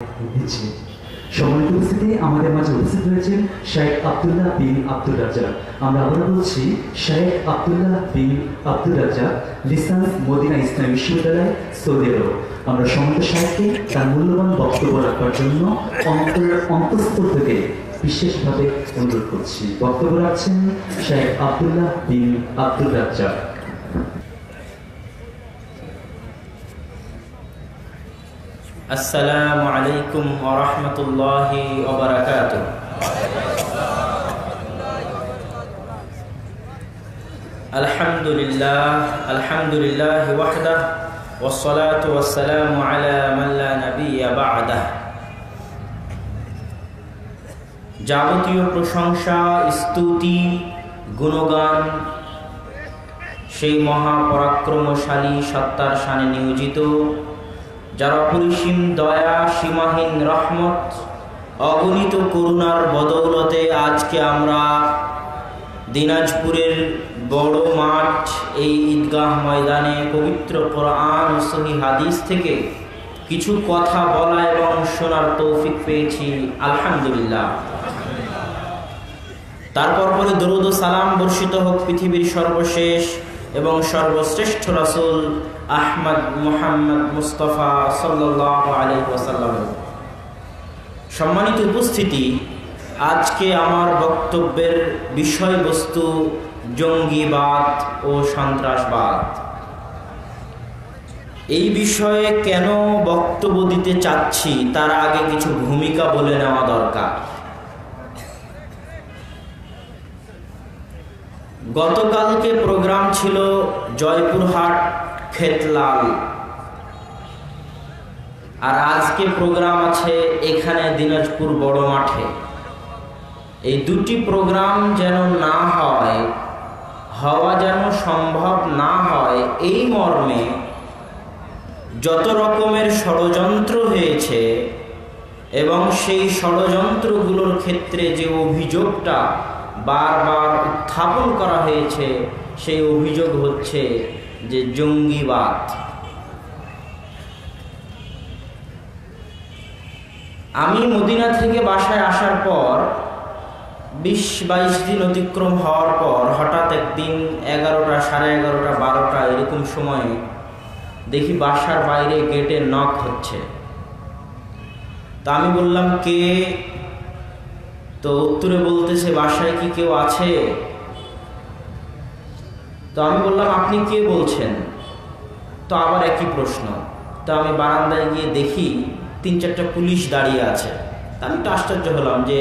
দিচ্ছি। সম্মানিত উপস্থিতি, আমাদের মাঝে উপস্থিত হয়েছেন শেখ আব্দুল্লাহ বিন আব্দুর রাজ্জাক। আমরা আবার বলছি, শেখ আব্দুল্লাহ বিন আব্দুর রাজ্জাক, লিসান্স মদিনা ইসলামী বিশ্ববিদ্যালয়, সৌদি আরব। আমরা সম্মানিত শেখকে তার মূল্যবান বক্তব্য রাখবার জন্য অন্তঃস্থল থেকে বিশেষভাবে অনুরোধ করছি। বক্তব্য রাখছেন শেখ আব্দুল্লাহ বিন আব্দুর রাজ্জাক। আসসালামু আলাইকুম ওয়া রাহমাতুল্লাহি ওয়া বারাকাতুহু। আলহামদুলিল্লাহ ওয়াহদাহু ওয়াসসালাতু ওয়াসসালামু আলা মান লা নাবিয়্যা বা'দাহু। যাবতীয় প্রশংসা, স্তুতি, গুণগান সেই মহাপরাক্রমশালী সত্তার শানে নিয়োজিত, যার অপরিসীম দয়া, সীমাহীন রহমত, অগণিত করুণার বদৌলতে আজকে আমরা দিনাজপুরের বড় মাঠ এই ঈদগাহ ময়দানে পবিত্র কোরআন ও সহিহ হাদিস থেকে কিছু কথা বলা এবং শোনার তৌফিক পেয়েছি, আলহামদুলিল্লাহ। তারপর পরে দরুদ ও সালাম বর্ষিত হোক পৃথিবীর সর্বশেষ এবং সর্বশ্রেষ্ঠ রাসূল আহমদ মুহাম্মদ মুস্তাফা সাল্লাল্লাহু আলাইহি ওয়াসাল্লাম। সম্মানিত উপস্থিতি, আজকে আমার বক্তব্যের বিষয়বস্তু জঙ্গিবাদ ও সন্ত্রাসবাদ। এই বিষয়ে কেন বক্তব্য দিতে চাচ্ছি তার আগে কিছু ভূমিকা বলে নেওয়া দরকার। গতকালকে প্রোগ্রাম ছিল জয়পুরহাট খেতলাল, আর আজকে প্রোগ্রাম আছে এখানে দিনাজপুর বড় মাঠে। এই দুটি প্রোগ্রাম যেন না হয়, হওয়া যেন সম্ভব না হয়, এই মর্মে যত রকমের ষড়যন্ত্র হয়েছে এবং সেই ষড়যন্ত্রগুলোর ক্ষেত্রে যে অভিযোগটা বারবার উত্থাপন করা হয়েছে, সেই অভিযোগ হচ্ছে যে জঙ্গিবাদ। আমি মদিনা থেকে বাসায় আসার পর 20-22 দিন অতিক্রম হওয়ার পর হঠাৎ একদিন 11টা, 11:30, 12টা এরকম সময়ে দেখি বাসার বাইরে গেটে নক হচ্ছে। তা আমি বললাম, কে? তো উত্তরে বলতেছে, বাসায় কি কেউ আছে? তো আমি বললাম, আপনি কে বলছেন? তো আবার একই প্রশ্ন। তো আমি বারান্দায় গিয়ে দেখি 3-4টা পুলিশ দাঁড়িয়ে আছে। তা আমি একটু আশ্চর্য হলাম যে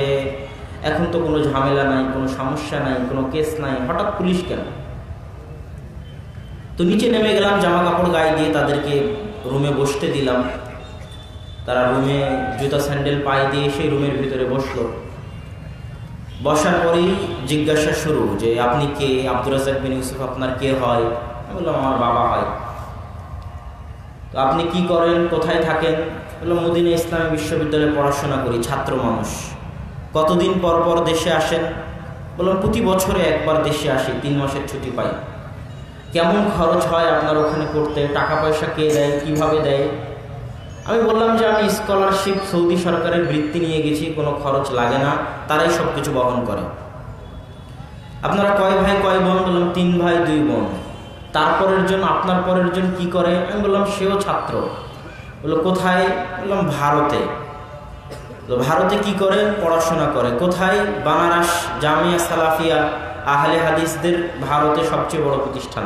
এখন তো কোনো ঝামেলা নাই, কোনো সমস্যা নাই, কোনো কেস নাই, হঠাৎ পুলিশ কেন? তো নিচে নেমে গেলাম, জামা কাপড় গায়ে দিয়ে তাদেরকে রুমে বসতে দিলাম। তারা রুমে জুতা স্যান্ডেল পায়ে দিয়ে সেই রুমের ভিতরে বসলো। বসার পরেই জিজ্ঞাসা শুরু যে আপনি কে? আব্দুর রাজ্জাক বিন ইউসুফ আপনার কে হয়? আমি বললাম, আমার বাবা হয়। তো আপনি কি করেন, কোথায় থাকেন? বললাম, মদিনা ইসলামী বিশ্ববিদ্যালয়ে পড়াশোনা করি, ছাত্র মানুষ। কতদিন পর পর দেশে আসেন? বললাম, প্রতি বছরে একবার দেশে আসি, 3 মাসের ছুটি পাই। কেমন খরচ হয় আপনার ওখানে পড়তে? টাকা পয়সা কে দেয়, কিভাবে দেয়? আমি বললাম যে আমি স্কলারশিপ, সৌদি সরকারের বৃত্তি নিয়ে গেছি, কোনো খরচ লাগে না, তারাই সব কিছু বহন করে। আপনারা কয় ভাই কয় বোন? বললাম, 3 ভাই 2 বোন। তারপরের জন, আপনার পরের জন কি করে? আমি বললাম, সেও ছাত্র। বললো, কোথায়? বললাম, ভারতে। ভারতে কি করে? পড়াশোনা করে। কোথায়? বানারস জামিয়া সালাফিয়া আহলে হাদিসদের ভারতে সবচেয়ে বড় প্রতিষ্ঠান।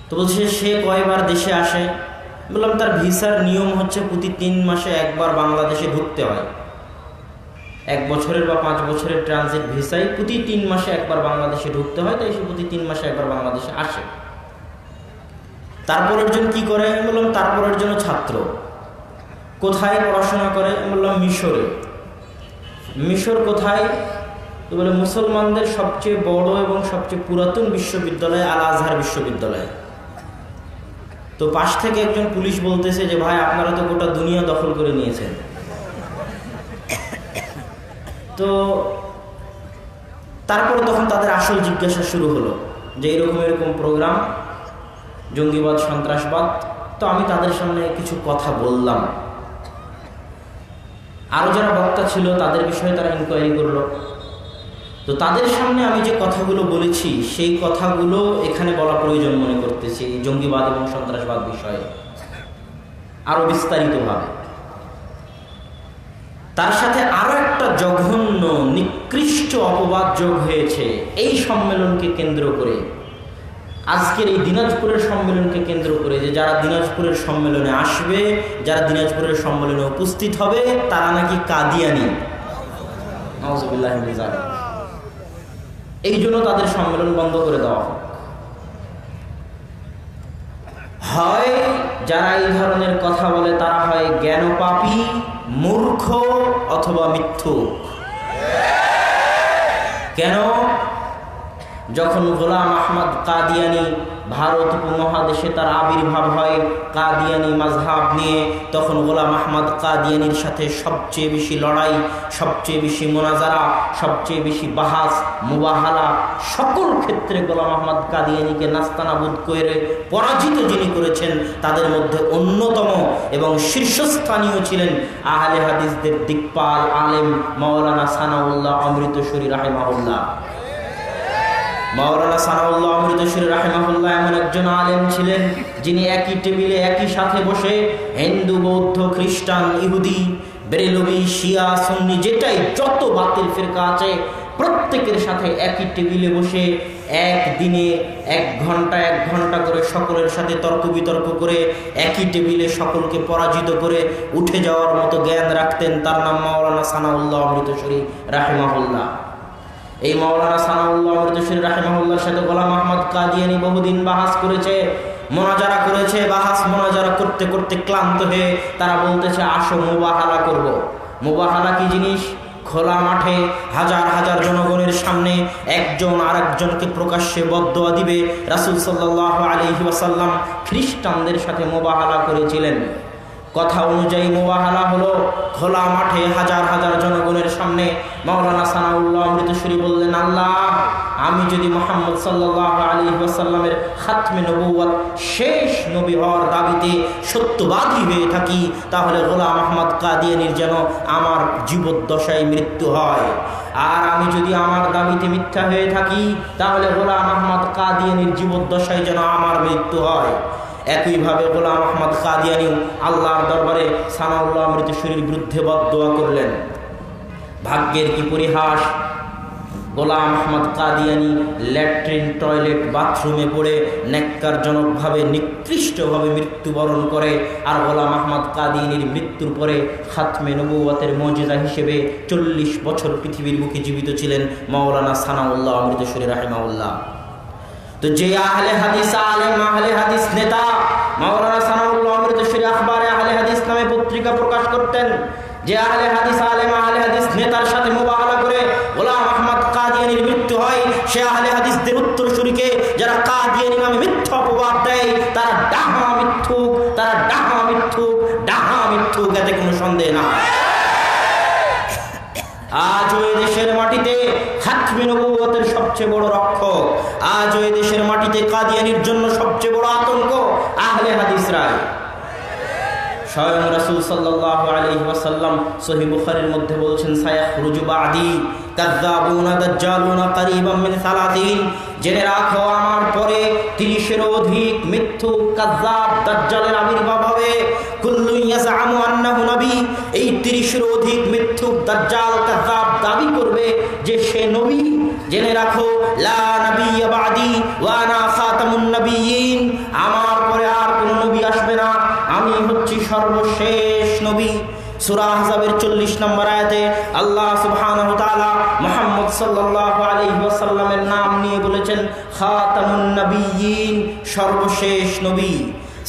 তো বলছে, সে কয়বার দেশে আসে? বললাম, তার ভিসার নিয়ম হচ্ছে প্রতি 3 মাসে একবার বাংলাদেশে ঢুকতে হয়। 1 বছরের বা 5 বছরের ট্রানজিট ভিসায় প্রতি 3 মাসে একবার বাংলাদেশে ঢুকতে হয়, তাই সে প্রতি 3 মাসে একবার বাংলাদেশে আসে। তারপরের জন কি করে? আমি বললাম, তারপরের জন্য ছাত্র। কোথায় পড়াশোনা করে? আমি বললাম, মিশরে। মিশর কোথায়? তো বলে, মুসলমানদের সবচেয়ে বড় এবং সবচেয়ে পুরাতন বিশ্ববিদ্যালয় আল আজহার বিশ্ববিদ্যালয়। তো পাশ থেকে একজন পুলিশ বলতেছে যে ভাই, আপনারা তো গোটা দুনিয়া দখল করে নিয়েছেন। তো তারপরে তখন তাদের আসল জিজ্ঞাসা শুরু হলো যে এরকম প্রোগ্রাম, জঙ্গিবাদ, সন্ত্রাসবাদ। তো আমি তাদের সামনে কিছু কথা বললাম আরও যারা বক্তা ছিল তাদের বিষয়ে তারা ইনকোয়ারি করলো। তো তাদের সামনে আমি যে কথাগুলো বলেছি সেই কথাগুলো এখানে বলা প্রয়োজন মনে করতেছি, জঙ্গিবাদ এবং সন্ত্রাসবাদ বিষয়ে আরো বিস্তারিতভাবে। তার সাথে আরো একটা জঘন্য নিকৃষ্ট অপবাদ যোগ হয়েছে এই সম্মেলনকে কেন্দ্র করে, আজকের এই দিনাজপুরের সম্মেলনকে কেন্দ্র করে, যে যারা দিনাজপুরের সম্মেলনে আসবে, যারা দিনাজপুরের সম্মেলনে উপস্থিত হবে তারা নাকি কাদিয়ানি। নাউজুবিল্লাহি মিন যালিক। এই জন্য তাদের সম্মেলন বন্ধ করে দেওয়া হোক। হয় যারা এই ধরনের কথা বলে তারা হয় জ্ঞানপাপী, মূর্খ অথবা মিথ্যুক। কেন? যখন গোলাম আহমদ কাদিয়ানি ভারত উপমহাদেশে তার আবির্ভাব হয় কাদিয়ানি মাযহাব নিয়ে, তখন গোলাম আহমদ কাদিয়ানির সাথে সবচেয়ে বেশি লড়াই, সবচেয়ে বেশি মোনাজারা, সবচেয়ে বেশি বাহাস মুবাহালা, সকল ক্ষেত্রে গোলাম আহমদ কাদিয়ানিকে নাস্তানাবুদ করে পরাজিত যিনি করেছেন তাদের মধ্যে অন্যতম এবং শীর্ষস্থানীয় ছিলেন আহলে হাদিসদের দিকপাল আলেম মাওলানা সানাউল্লাহ অমৃতসরী রাহিমাহুল্লাহ। মাওলানা সানাউল্লাহ অমৃতসরী রাহিমাহুল্লাহ এমন একজন আলেম ছিলেন যিনি একই টেবিলে একই সাথে বসে হিন্দু, বৌদ্ধ, খ্রিস্টান, ইহুদি, বেরেলভি, শিয়া, সুন্নি, যেটাই যত বাতিল ফিরকা আছে প্রত্যেকের সাথে একই টেবিলে বসে একদিনে 1 ঘন্টা করে সকলের সাথে তর্ক বিতর্ক করে একই টেবিলে সকলকে পরাজিত করে উঠে যাওয়ার মতো জ্ঞান রাখতেন। তার নাম মাওলানা সানাউল্লাহ অমৃতসরী রাহিমাহুল্লাহ। এই মাওলানা সানাউল্লাহ অমৃতসরী রাহিমাহুল্লাহর সাথে গোলাম আহমদ কাদিয়ানি বহুদিন বাহাস করেছে, মোনাজারা করেছে। বাহাস মোনাজারা করতে করতে ক্লান্ত হয়ে তারা বলতেছে আসো মুবাহালা করব। মুবাহালা কি জিনিস? খোলা মাঠে হাজার হাজার জনগণের সামনে একজন আরেকজনকে প্রকাশ্যে বদদোয়া দিবে। রাসূল সাল্লাল্লাহু আলাইহি ওয়াসাল্লাম খ্রিস্টানদের সাথে মুবাহালা করেছিলেন। কথা অনুযায়ী মুবাহালা হলো খোলা মাঠে হাজার হাজার জনগণের সামনে। মাওলানা সানাউল্লাহ অমৃতসরী বললেন, আল্লাহ, আমি যদি মুহাম্মদ সাল্লাল্লাহু আলাইহি ওয়াসাল্লামের খাতমে নবুয়ত শেষ নবী হওয়ার দাবিতে সত্যবাদী হয়ে থাকি, তাহলে গোলাম আহমদ কাদিয়ানির যেন আমার জীবদ্দশায় মৃত্যু হয়। আর আমি যদি আমার দাবিতে মিথ্যা হয়ে থাকি, তাহলে গোলাম আহমদ কাদিয়ানির জীবদ্দশায় যেন আমার মৃত্যু হয়। একইভাবে গোলাম আহমদ কাদিয়ানিও আল্লাহর দরবারে সানাউল্লাহ অমৃতসরীর বিরুদ্ধে বদদোয়া করলেন। ভাগ্যের কি পরিহাস! গোলাম আহমদ কাদিয়ানি ল্যাট্রিন, টয়লেট, বাথরুমে পড়ে ন্যাক্কারজনকভাবে নিকৃষ্টভাবে মৃত্যুবরণ করে। আর গোলাম আহমদ কাদিয়ানির মৃত্যুর পরে খাতমে নবুয়তের মুজিজা হিসেবে 40 বছর পৃথিবীর বুকে জীবিত ছিলেন মাওলানা সানাউল্লাহ অমৃতসরী রাহিমাহুল্লাহ। তো যে আহলে হাদিস আলেম, আহলে হাদিস নেতা মাওলানা সানাউল্লাহ অমৃতসরী আখবারে আহলে হাদিস নামে পত্রিকা প্রকাশ করতেন, যে আহলে হাদিস আলেম, আহলে হাদিস নেতার সাথে মুবাহালা করে গোলাম আহমদ কাদিয়ানির মৃত্যু হয়, সে আহলে হাদিসদের উত্তরসূরিকে যারা কাদিয়ানি নামে মিথ্যা অপবাদ দেয় তারা ডাহা মিথ্যুক, তারা ডাহা মিথ্যুক, ডাহা মিথ্যুক, এতে কোনো সন্দেহ নাই। আজ ওই দেশের মাটিতে খাতমে নবুয়তের সবচেয়ে বড় রক্ষক, আজ ওই দেশের মাটিতে কাদিয়ানির জন্য সবচেয়ে বড় আতঙ্ক আহলে হাদিসরা। স্বয়ং রাসূল সাল্লাল্লাহু আলাইহি ওয়াসাল্লাম সহিহ বুখারীর মধ্যে বলছেন, সায়াখরুজু বাদি কাযযাবুনা দাজ্জালুনা করিবাম মিন 30। জেনে রাখো আমার পরে 30-এর অধিক মিথ্যুক কাযযাব দাজ্জালের আবির্ভাব হবে। কুল্লু ইয়াজআমু আন্নাহু নবী, এই 30-এর অধিক মিথ্যুক দাজ্জাল কাযযাব দাবি করবে যে সে নবী। জেনে রাখো লা নাবিয়্যা বাদি ওয়া আনা খাতামুন নবিয়্যিন, আমার পরে আর কোনো নবী আসবে না, আমি হচ্ছি সর্বশেষ নবী। সূরা আহজাবের 40 নম্বর আয়াতে আল্লাহ সুবহানাহু ওয়া তাআলা মুহাম্মদ সাল্লাল্লাহু আলাইহি ওয়াসাল্লামের নাম নিয়ে বলেছেন খাতামুন নবিয়্যিন, সর্বশেষ নবী।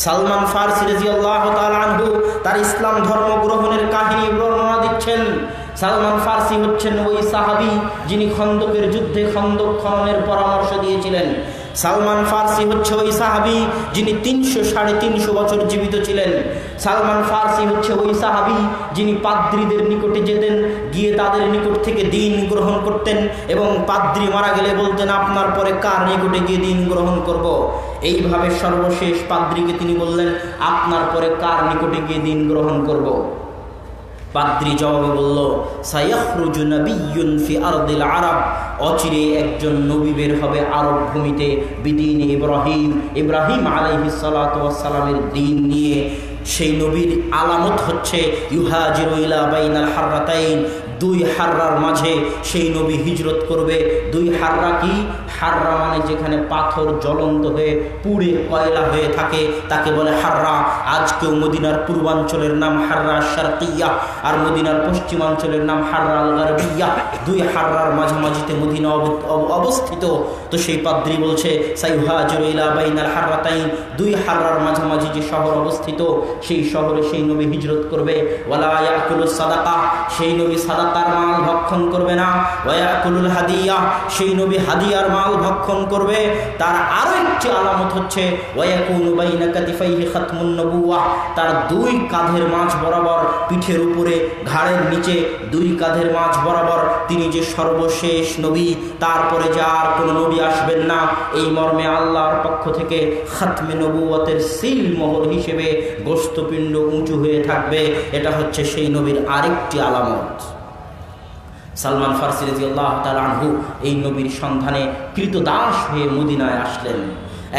সালমান ফারসি রাদিয়াল্লাহু তাআলা আনহু তার ইসলাম ধর্ম গ্রহণের কাহিনী বর্ণনা দিচ্ছেন। সালমান ফারসি হচ্ছেন ওই সাহাবী যিনি খন্দকের যুদ্ধে খন্দক খননের পরামর্শ দিয়েছিলেন। সালমান ফারসি হচ্ছে ওই সাহাবী যিনি 300-350 বছর জীবিত ছিলেন। সালমান ফারসি হচ্ছে ওই সাহাবী যিনি পাদ্রীদের নিকটে যেতেন, গিয়ে তাদের নিকট থেকে দ্বীন গ্রহণ করতেন এবং পাদ্রী মারা গেলে বলতেন আপনার পরে কার নিকটে গিয়ে দ্বীন গ্রহণ করব। এইভাবে সর্বশেষ পাদ্রীকে তিনি বললেন আপনার পরে কার নিকটে গিয়ে দ্বীন গ্রহণ করব। পাদ্রী জবাবে বলল, সায়াখরুজু নাবিয়্যুন ফি আরদিল আরব, অচিরে একজন নবী বের হবে আরব ভূমিতে, বিদিন ইব্রাহিম আলাইহিস সালাতু ওয়াস সালামের দ্বীন নিয়ে। সেই নবীর আলামত হচ্ছে ইউহাজিরু ইলা বাইনাল হাররাতাইন, দুই হাররার মাঝে সেই নবী হিজরত করবে। দুই হাররা কি? হাররা মানে যেখানে পাথর জ্বলন্ত হয়ে পুড়ে কয়লা হয়ে থাকে তাকে বলে হাররা। আজকেও মদিনার পূর্বাঞ্চলের নাম হাররা শারকিয়া, আর মদিনার পশ্চিমাঞ্চলের নাম হাররা আল গারবিয়া। দুই হাররার মাঝামাঝিতে মদিনা অবস্থিত। তো সেই পাদ্রী বলছে, সাইয়ুহাজিরু ইলা বাইনাল হাররাতাইন, দুই হাররার মাঝামাঝি যে শহর অবস্থিত সেই শহরে সেই নবী হিজরত করবে। ওয়ালা ইয়াকুলুস সাদাকা, সেই নবী সাদাকার মাল ভক্ষণ করবে না। ওয়া ইয়াকুলুল হাদিয়া, সেই নবী হাদিয়ার মাল ভক্ষণ করবে। তার আরো একটি আলামত হচ্ছে ওয়া ইয়াকুনু বাইনা কাতিফাইহি খাতমুন নবুওয়াহ, তার দুই কাঁধের মাঝ বরাবর, পিঠের উপরে ঘাড়ের নিচে দুই কাঁধের মাঝ বরাবর তিনি যে সর্বশেষ নবী, তারপরে যে আর কোনো নবী আসবেন না। এই মর্মে আল্লাহর পক্ষ থেকে খাতমে নবুওয়াতের সিল মোহর হিসেবে গোশতপিণ্ড উঁচু হয়ে থাকবে। এটা হচ্ছে সেই নবীর আরেকটি আলামত। সালমান ফারসি রাদিয়াল্লাহু তাআলা আনহু এই নবীর সন্ধানে কৃতদাস হয়ে মদিনায় আসলেন।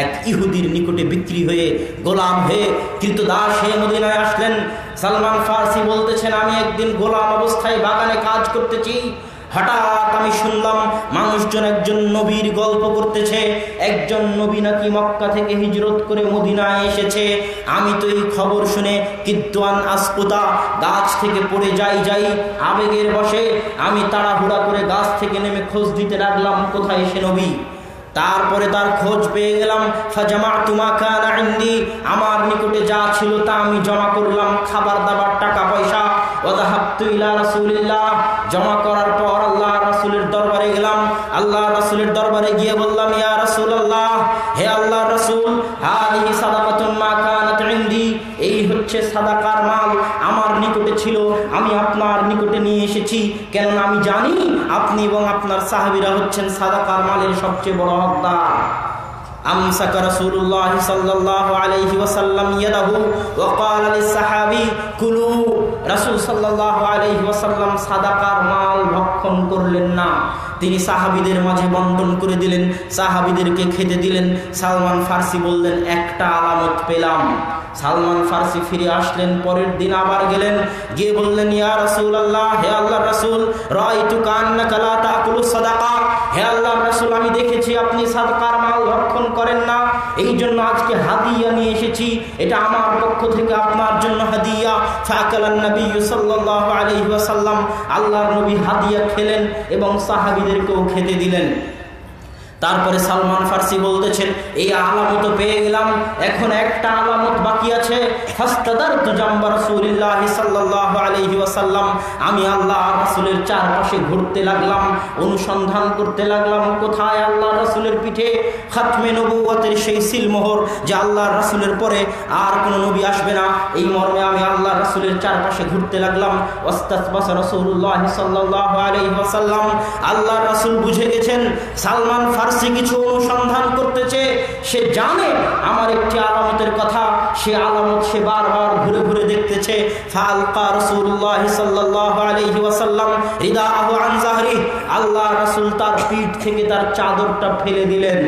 এক ইহুদির নিকটে বিক্রি হয়ে, গোলাম হয়ে, কৃতদাস হয়ে মদিনায় আসলেন। সালমান ফারসি বলতেছেন, আমি একদিন গোলাম অবস্থায় বাগানে কাজ করতেছি, হঠাৎ আমি শুনলাম মানুষজন একজন নবীর গল্প করতেছে। একজন নবী নাকি মক্কা থেকে হিজরত করে মদিনায় এসেছে। আমি তো এই খবর শুনে কিদ্দান আসকুতা, গাছ থেকে পড়ে যাই আবেগের বশে আমি তাড়াহুড়া করে গাছ থেকে নেমে খোঁজ দিতে লাগলাম কোথায় সে নবী। তারপরে তার খোঁজ পেয়ে গেলাম। ফাজামাতু মা কানা ইনদি, আমার নিকটে যা ছিল তা আমি জমা করলাম, খাবার দাবার, টাকা পয়সা। ওয়া যাহাবতু ইলা রাসূলিল্লাহ, জমা করার পর আল্লাহ রাসূলের দরবারে গেলাম। আল্লাহ রাসূলের দরবারে গিয়ে বললাম, ইয়া রাসূলুল্লাহ, হে আল্লাহর রাসূল, হাদিহি সাদাকাতুন মা কানাত ইনদি, এই হচ্ছে সাদাকার মাল, আমার নিকটে ছিল, আমি আপনার নিকটে নিয়ে এসেছি। কেননা আমি জানি আপনি এবং আপনার সাহাবীরা হচ্ছেন সাদাকার মালের সবচেয়ে বড় হকদার। আমসাকা রাসূলুল্লাহ সাল্লাল্লাহু আলাইহি ওয়াসাল্লাম ইয়াদাহু ওয়া ক্বালা লিস-সাহাবী কুলু, রাসূল সাল্লাল্লাহু আলাইহি ওয়াসাল্লাম সাদাকার মাল ভক্ষণ করলেন না, তিনি সাহাবীদের মাঝে বন্টন করে দিলেন, সাহাবীদেরকে খেতে দিলেন। সালমান ফারসি বললেন, একটা আলামত পেলাম। সালমান ফারসি ফিরে আসলেন, পরের দিন আবার গেলেন, গিয়ে বললেন, ইয়া রাসূলুল্লাহ, হে আল্লাহর রাসূল, রাআইতু কান্নাকা লা তাকুলুস সাদাকা, হে আল্লাহর রাসূল, আমি দেখেছি আপনি সাদাকার মাল ভক্ষণ করেন না, এই জন্য আজকে হাদিয়া নিয়ে এসেছি, এটা আমার পক্ষ থেকে আপনার জন্য হাদিয়া। ফাকালান নবী সাল্লাল্লাহু আলাইহি ওয়াসাল্লাম, আল্লাহর নবী হাদিয়া খেলেন এবং সাহাবীদেরকেও খেতে দিলেন। তারপরে সালমান ফারসি বলতেছেন, এই আলামত পেয়ে গেলাম, এখন একটা আলামত বাকি আছে। ফাস্তাদারতু জামবা রাসূলিল্লাহি সাল্লাল্লাহু আলাইহি ওয়াসাল্লাম, আমি আল্লাহ রাসূলের চারপাশে ঘুরতে লাগলাম, অনুসন্ধান করতে লাগলাম কোথায় আল্লাহ রাসূলের পিঠে খাতমে নবুওয়াতের সেই সিলমোহর, যে আল্লাহ রাসূলের পরে আর কোনো নবী আসবে না। এই মর্মে আমি আল্লাহ রাসূলের চারপাশে ঘুরতে লাগলাম। ওয়াস্তাসবাসা রাসূলুল্লাহি সাল্লাল্লাহু আলাইহি ওয়াসাল্লাম, আল্লাহ রাসূল বুঝে গেছেন সালমান ফারসি কিছু অনুসন্ধান করতেছে, সে জানে আমার একটি আলামতের কথা, সে আলামত সে বারবার ঘুরে ঘুরে দেখতেছে। ফালকা রাসূলুল্লাহ সাল্লাল্লাহু আলাইহি ওয়াসাল্লাম রিদাহু আন যাহরি, আল্লাহ রাসূল তার পিঠ থেকে তার চাদরটা ফেলে দিলেন।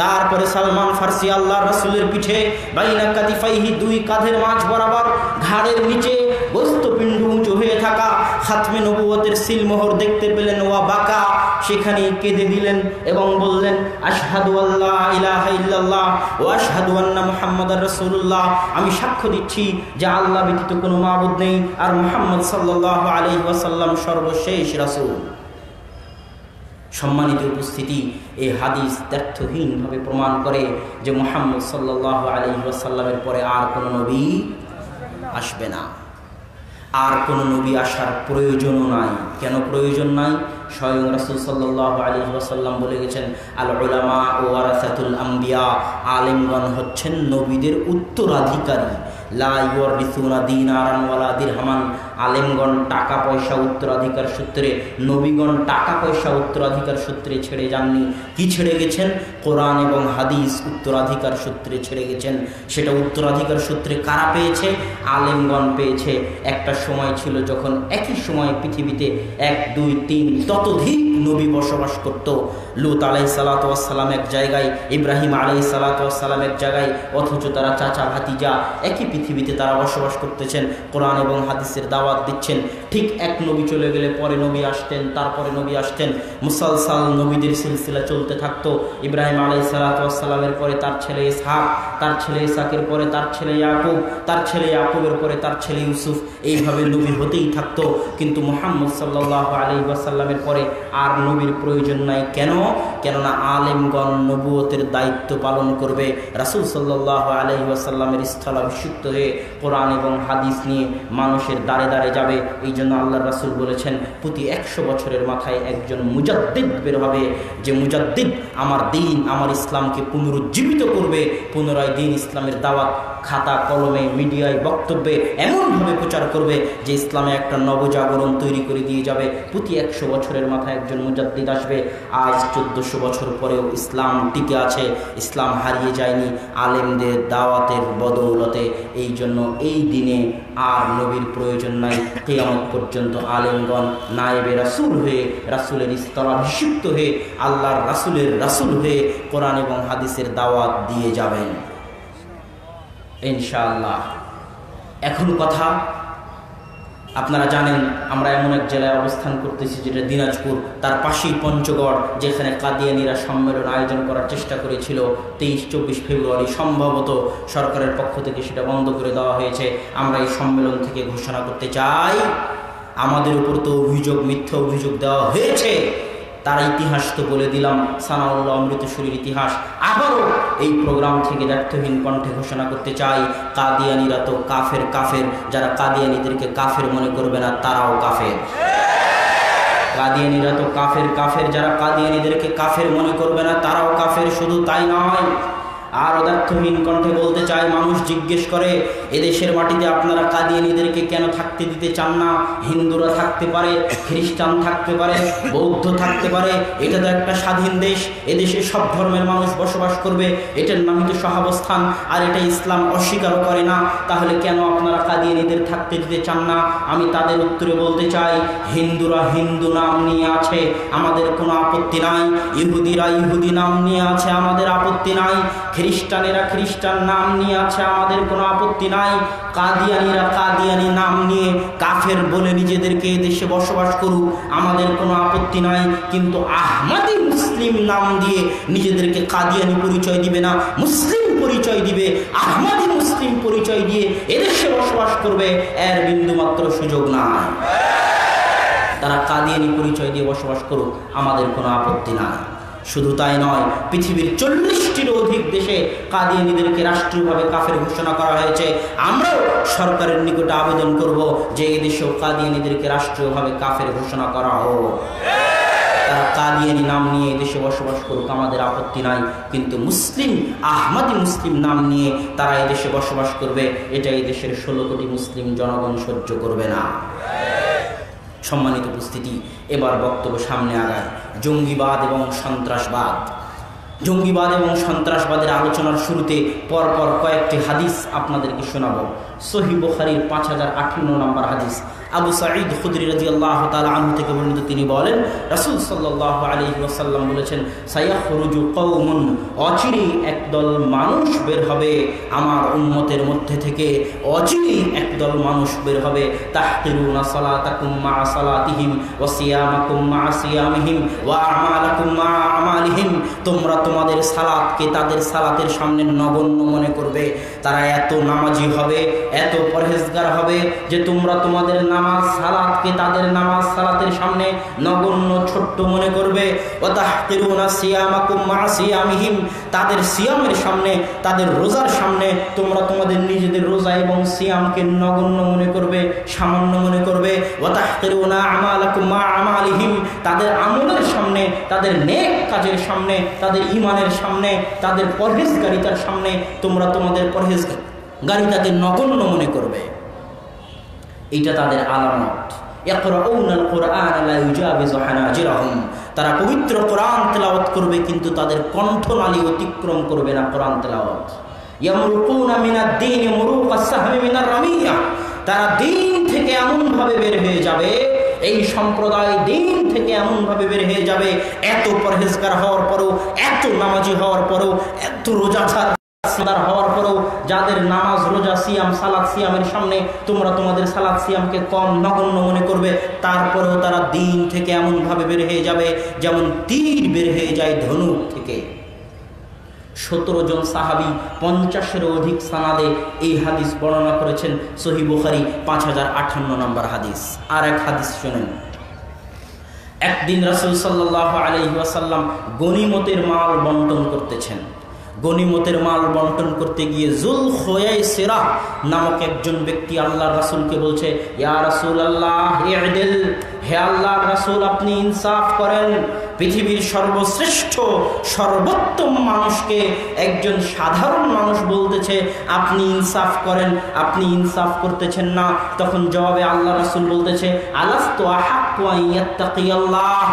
তারপরে সালমান ফারসি আল্লাহ রাসূলের পিঠে বাইনা কাতিফাইহি, দুই কাঁধের মাঝ বরাবর, ঘাড়ের নিচে গোশতপিণ্ড উঁচু হয়ে থাকা খাতমে নবুওয়াতের সিলমোহর দেখতে পেলেন। ওয়া বাকা, সেখানে কেঁদে দিলেন এবং বললেন, আশহাদু আল্লা ইলাহা ইল্লাল্লাহ ওয়া আশহাদু আন্না মুহাম্মাদার রাসূলুল্লাহ, আমি সাক্ষ্য দিচ্ছি যে আল্লাহ ব্যতীত কোনো মাবুদ নেই আর মুহাম্মদ সাল্লাল্লাহু আলাইহি ওয়াসাল্লাম সর্বশেষ রাসূল। সম্মানিত উপস্থিতি, এই হাদিস তথ্যহীনভাবে প্রমাণ করে যে মুহাম্মদ সাল্লাল্লাহু আলাইহি ওয়াসাল্লামের পরে আর কোনো নবী আসবে না, আর কোনো নবী আসার প্রয়োজনও নাই। কেন প্রয়োজন নাই? স্বয়ং রাসূল সাল্লাল্লাহু আলাইহি ওয়াসাল্লাম বলে গেছেন, আল উলামা ওয়ারাসাতুল আম্বিয়া, আলেমগণ হচ্ছেন নবীদের উত্তরাধিকারী। লা ইউরিসুনা দিনারান ওয়ালা দিরহামান, আলেমগণ টাকা পয়সা উত্তরাধিকার সূত্রে, নবীগণ টাকা পয়সা উত্তরাধিকার সূত্রে ছেড়ে যাননি। কি ছেড়ে গেছেন? কোরআন এবং হাদিস উত্তরাধিকার সূত্রে ছেড়ে গেছেন। সেটা উত্তরাধিকার সূত্রে কারা পেয়েছে? আলেমগণ পেয়েছে। একটা সময় ছিল যখন একই সময় পৃথিবীতে 1, 2, 3 ততোধিক নবী বসবাস করত। লূত আলাইহিস সালাতু ওয়াস সালাম এক জায়গায়, ইব্রাহিম আলাইহিস সালাতু ওয়াস সালাম এক জায়গায়, অথচ তারা চাচা ভাতিজা একই পৃথিবীতে তারা বসবাস করতেছেন, কোরআন এবং হাদিসের দাওয়াত দিচ্ছেন। ঠিক এক নবী চলে গেলে পরে নবী আসতেন, তারপরে নবী আসতেন, মুসালসাল নবীদের সিলসিলা চলতে থাকতো। ইব্রাহিম আলাইহিস সালাতু ওয়াস সালামের পরে তার ছেলে ইসহাক, তার ছেলে ইসহাকের পরে তার ছেলে ইয়াকুব, তার ছেলে ইয়াকুবের পরে তার ছেলে ইউসুফ, এইভাবে নবী হতেই থাকতো। কিন্তু মুহাম্মদ সাল্লাল্লাহু আলাইহি ওয়াসাল্লামের পরে আর নবীর প্রয়োজন নাই। কেন? কেননা আলেমগণ নবুয়তের দায়িত্ব পালন করবে। রাসূল সাল্লাল্লাহু আলাইহি ওয়াসাল্লামের স্থলাভিষিক্ত হয়ে কোরআন এবং হাদিস নিয়ে মানুষের দ্বারে দ্বারে যাবে। এই জন্য আল্লাহর রাসূল বলেছেন, প্রতি 100 বছরের মাথায় একজন মুজাদ্দিদ বের হবে, যে মুজাদ্দিদ আমার দিন, আমার ইসলামকে পুনরুজ্জীবিত করবে, পুনরায় দিন ইসলামের দাওয়াত খাতা কলমে মিডিয়ায় বক্তব্যে এমনভাবে প্রচার করবে যে ইসলামে একটা নবজাগরণ তৈরি করে দিয়ে যাবে। প্রতি 100 বছরের মাথায় একজন মুজাদ্দিদ আসবে। আজ 1400 বছর পরেও ইসলাম টিকে আছে, ইসলাম হারিয়ে যায়নি আলেমদের দাওয়াতের বদৌলতে। এই জন্য এই দিনে আর নবীর প্রয়োজন নাই। কিয়ামত পর্যন্ত আলেমগণ নায়েবে রাসূল হয়ে, রাসূলের স্থলাভিষিক্ত হয়ে, আল্লাহর রাসূলের রাসূল হয়ে কোরআন এবং হাদিসের দাওয়াত দিয়ে যাবেন ইনশাআল্লাহ। এখন কথা, আপনারা জানেন আমরা এমন এক জেলায় অবস্থান করতেছি যেটা দিনাজপুর, তার পাশেই পঞ্চগড়, যেখানে কাদিয়ানীরা সম্মেলন আয়োজন করার চেষ্টা করেছিল 23-24 ফেব্রুয়ারি। সম্ভবত সরকারের পক্ষ থেকে সেটা বন্ধ করে দেওয়া হয়েছে। আমরা এই সম্মেলন থেকে ঘোষণা করতে চাই, আমাদের উপর তো অভিযোগ, মিথ্যা অভিযোগ দেওয়া হয়েছে, তার ইতিহাস তো বলে দিলাম, সানাউল্লাহ অমৃতসরীর ইতিহাস। আবারও এই প্রোগ্রাম থেকে ব্যর্থহীন কণ্ঠে ঘোষণা করতে চাই, কাদিয়ানীরা তো কাফের। কাফের যারা কাদিয়ানীদেরকে কাফের মনে করবে না, তারাও কাফের। কাদিয়ানীরা তো কাফের। কাফের যারা কাদিয়ানীদেরকে কাফের মনে করবে না, তারাও কাফের। শুধু তাই নয়, আর অদার্থহীন কণ্ঠে বলতে চাই, মানুষ জিজ্ঞেস করে এদেশের মাটিতে আপনারা কাদিয়ানীদেরকে কেন থাকতে দিতে চান না? হিন্দুরা থাকতে পারে, খ্রিস্টান থাকতে পারে, বৌদ্ধ থাকতে পারে, এটা তো একটা স্বাধীন দেশ, এদেশে সব ধর্মের মানুষ বসবাস করবে, এটার নামই তো সহাবস্থান, আর এটা ইসলাম অস্বীকার করে না, তাহলে কেন আপনারা কাদিয়ানীদের থাকতে দিতে চান না? আমি তাদের উত্তরে বলতে চাই, হিন্দুরা হিন্দু নাম নিয়ে আছে, আমাদের কোনো আপত্তি নাই। ইহুদিরা ইহুদি নাম নিয়ে আছে, আমাদের আপত্তি নাই। খ্রিস্টানেরা খ্রিস্টান নাম নিয়ে আছে, আমাদের কোনো আপত্তি নাই। কাদিয়ানীরা কাদিয়ানি নাম নিয়ে কাফের বলে নিজেদেরকে দেশে বসবাস করুক, আমাদের কোনো আপত্তি নাই। কিন্তু আহমদি মুসলিম নাম দিয়ে নিজেদেরকে কাদিয়ানি পরিচয় দিবে না, মুসলিম পরিচয় দিবে, আহমদি মুসলিম পরিচয় দিয়ে এদেশে বসবাস করবে, এর বিন্দুমাত্র সুযোগ নাই। তারা কাদিয়ানি পরিচয় দিয়ে বসবাস করুক, আমাদের কোনো আপত্তি নাই। শুধু তাই নয়, পৃথিবীর 40টিরও অধিক দেশে কাদিয়ানীদেরকে রাষ্ট্রীয়ভাবে কাফের ঘোষণা করা হয়েছে। আমরাও সরকারের নিকটে আবেদন করব যে এদেশেও কাদিয়ানীদেরকে রাষ্ট্রীয়ভাবে কাফের ঘোষণা করা হোক। তারা কাদিয়ানী নাম নিয়ে এদেশে বসবাস করুক, আমাদের আপত্তি নাই। কিন্তু মুসলিম, আহমদি মুসলিম নাম নিয়ে তারা এদেশে বসবাস করবে, এটা এই দেশের 16 কোটি মুসলিম জনগণ সহ্য করবে না। সম্মানিত উপস্থিতি, এবার বক্তব্য সামনে আগায়। জঙ্গিবাদ এবং সন্ত্রাসবাদ। জঙ্গিবাদ এবং সন্ত্রাসবাদের আলোচনার শুরুতে পরপর কয়েকটি হাদিস আপনাদেরকে শোনাবো। সহিহ বুখারীর 5058 নম্বর হাদিস, আবু সাঈদ খুদরি রাদিয়াল্লাহু তাআলা আনহু থেকে বর্ণিত, তিনি বলেন রাসূল সাল্লাল্লাহু আলাইহি ওয়াসাল্লাম বলেছেন, সায়াখরুজু কওমুন, অচিরেই একদল মানুষ বের হবে আমার উম্মতের মধ্যে থেকে, অচিরেই একদল মানুষ বের হবে, তাহকিরুনা সালাতাকুম মা সালাতিহিম ওয়া সিয়ামাকুম মা সিয়ামিহিম ওয়া আমালাকুম মা আমালিহিম, তোমরা তোমাদের সালাতকে তাদের সালাতের সামনে নগণ্য মনে করবে। তারা এত নামাজি হবে, এত পরহেজগার হবে যে তোমরা তোমাদের নামাজ সালাতকে তাদের নামাজ সালাতের সামনে নগণ্য ছোট্ট মনে করবে। ওয়া তাহকিরুনা সিয়ামাকুম মা সিয়ামিহিম, তাদের সিয়ামের সামনে, তাদের রোজার সামনে তোমরা তোমাদের নিজেদের রোজা এবং সিয়ামকে নগণ্য মনে করবে, সামান্য মনে করবে। ওয়া তাহকিরুনা আমালাকুম মা আমালিহিম, তাদের আমলের সামনে, তাদের নেক কাজের সামনে, তাদের ঈমানের সামনে, তাদের পরহেজগারিতার সামনে তোমরা তোমাদের পরহেজগারিতাকে নগণ্য মনে করবে। এটা তাদের আলামত। ইয়াকরাউনাল কুরআন লা ইউজাবিজু হানাজিরাহুম, তারা পবিত্র কোরআন তেলাওয়াত করবে কিন্তু তাদের কণ্ঠনালী অতিক্রম করবে না কোরআন তেলাওয়াত। ইয়ামরুকুনা মিনাদ-দীনি মুরুকাস সাহমি মিনার রামিয়া, তারা দিন থেকে এমনভাবে বের হয়ে যাবে, এই সম্প্রদায় দিন থেকে এমনভাবে বের হয়ে যাবে, এত পরহেজগার হওয়ার পরও, এত নামাজি হওয়ার পরও, এত রোজাদার হওয়ার পরও, যাদের নামাজ রোজা সিয়াম সালাত সিয়ামের সামনে তোমরা তোমাদের সালাত সিয়ামকে কম নগণ্য মনে করবে, তারপরেও তারা দিন থেকে এমনভাবে বের হয়ে যাবে যেমন তীর বের হয়ে যায় ধনুক থেকে। 17 জন সাহাবী 50-এরও অধিক সানাদে এই হাদিস বর্ণনা করেছেন। সহিহ বুখারী 5058 নম্বর হাদিস। আর এক হাদিস শুনেন। একদিন রাসূল সাল্লাল্লাহু আলাইহি ওয়াসাল্লাম গনিমতের মাল বন্টন করতেছেন। গনিমতের মাল বন্টন করতে গিয়ে যুল খুয়াইসিরা নামক একজন ব্যক্তি আল্লাহর রাসূলকে বলছে, ইয়া রাসূলুল্লাহ ইদিল, হে আল্লাহর রাসূল আপনি ইনসাফ করেন। পৃথিবীর সর্বশ্রেষ্ঠ সর্বোত্তম মানুষকে একজন সাধারণ মানুষ বলতেছে আপনি ইনসাফ করেন, আপনি ইনসাফ করতেছেন না। তখন জবাবে আল্লাহ রাসূল বলতেছে, আলাস্তু আহাক্কু আন ইয়াত্তাকিয়াল্লাহ,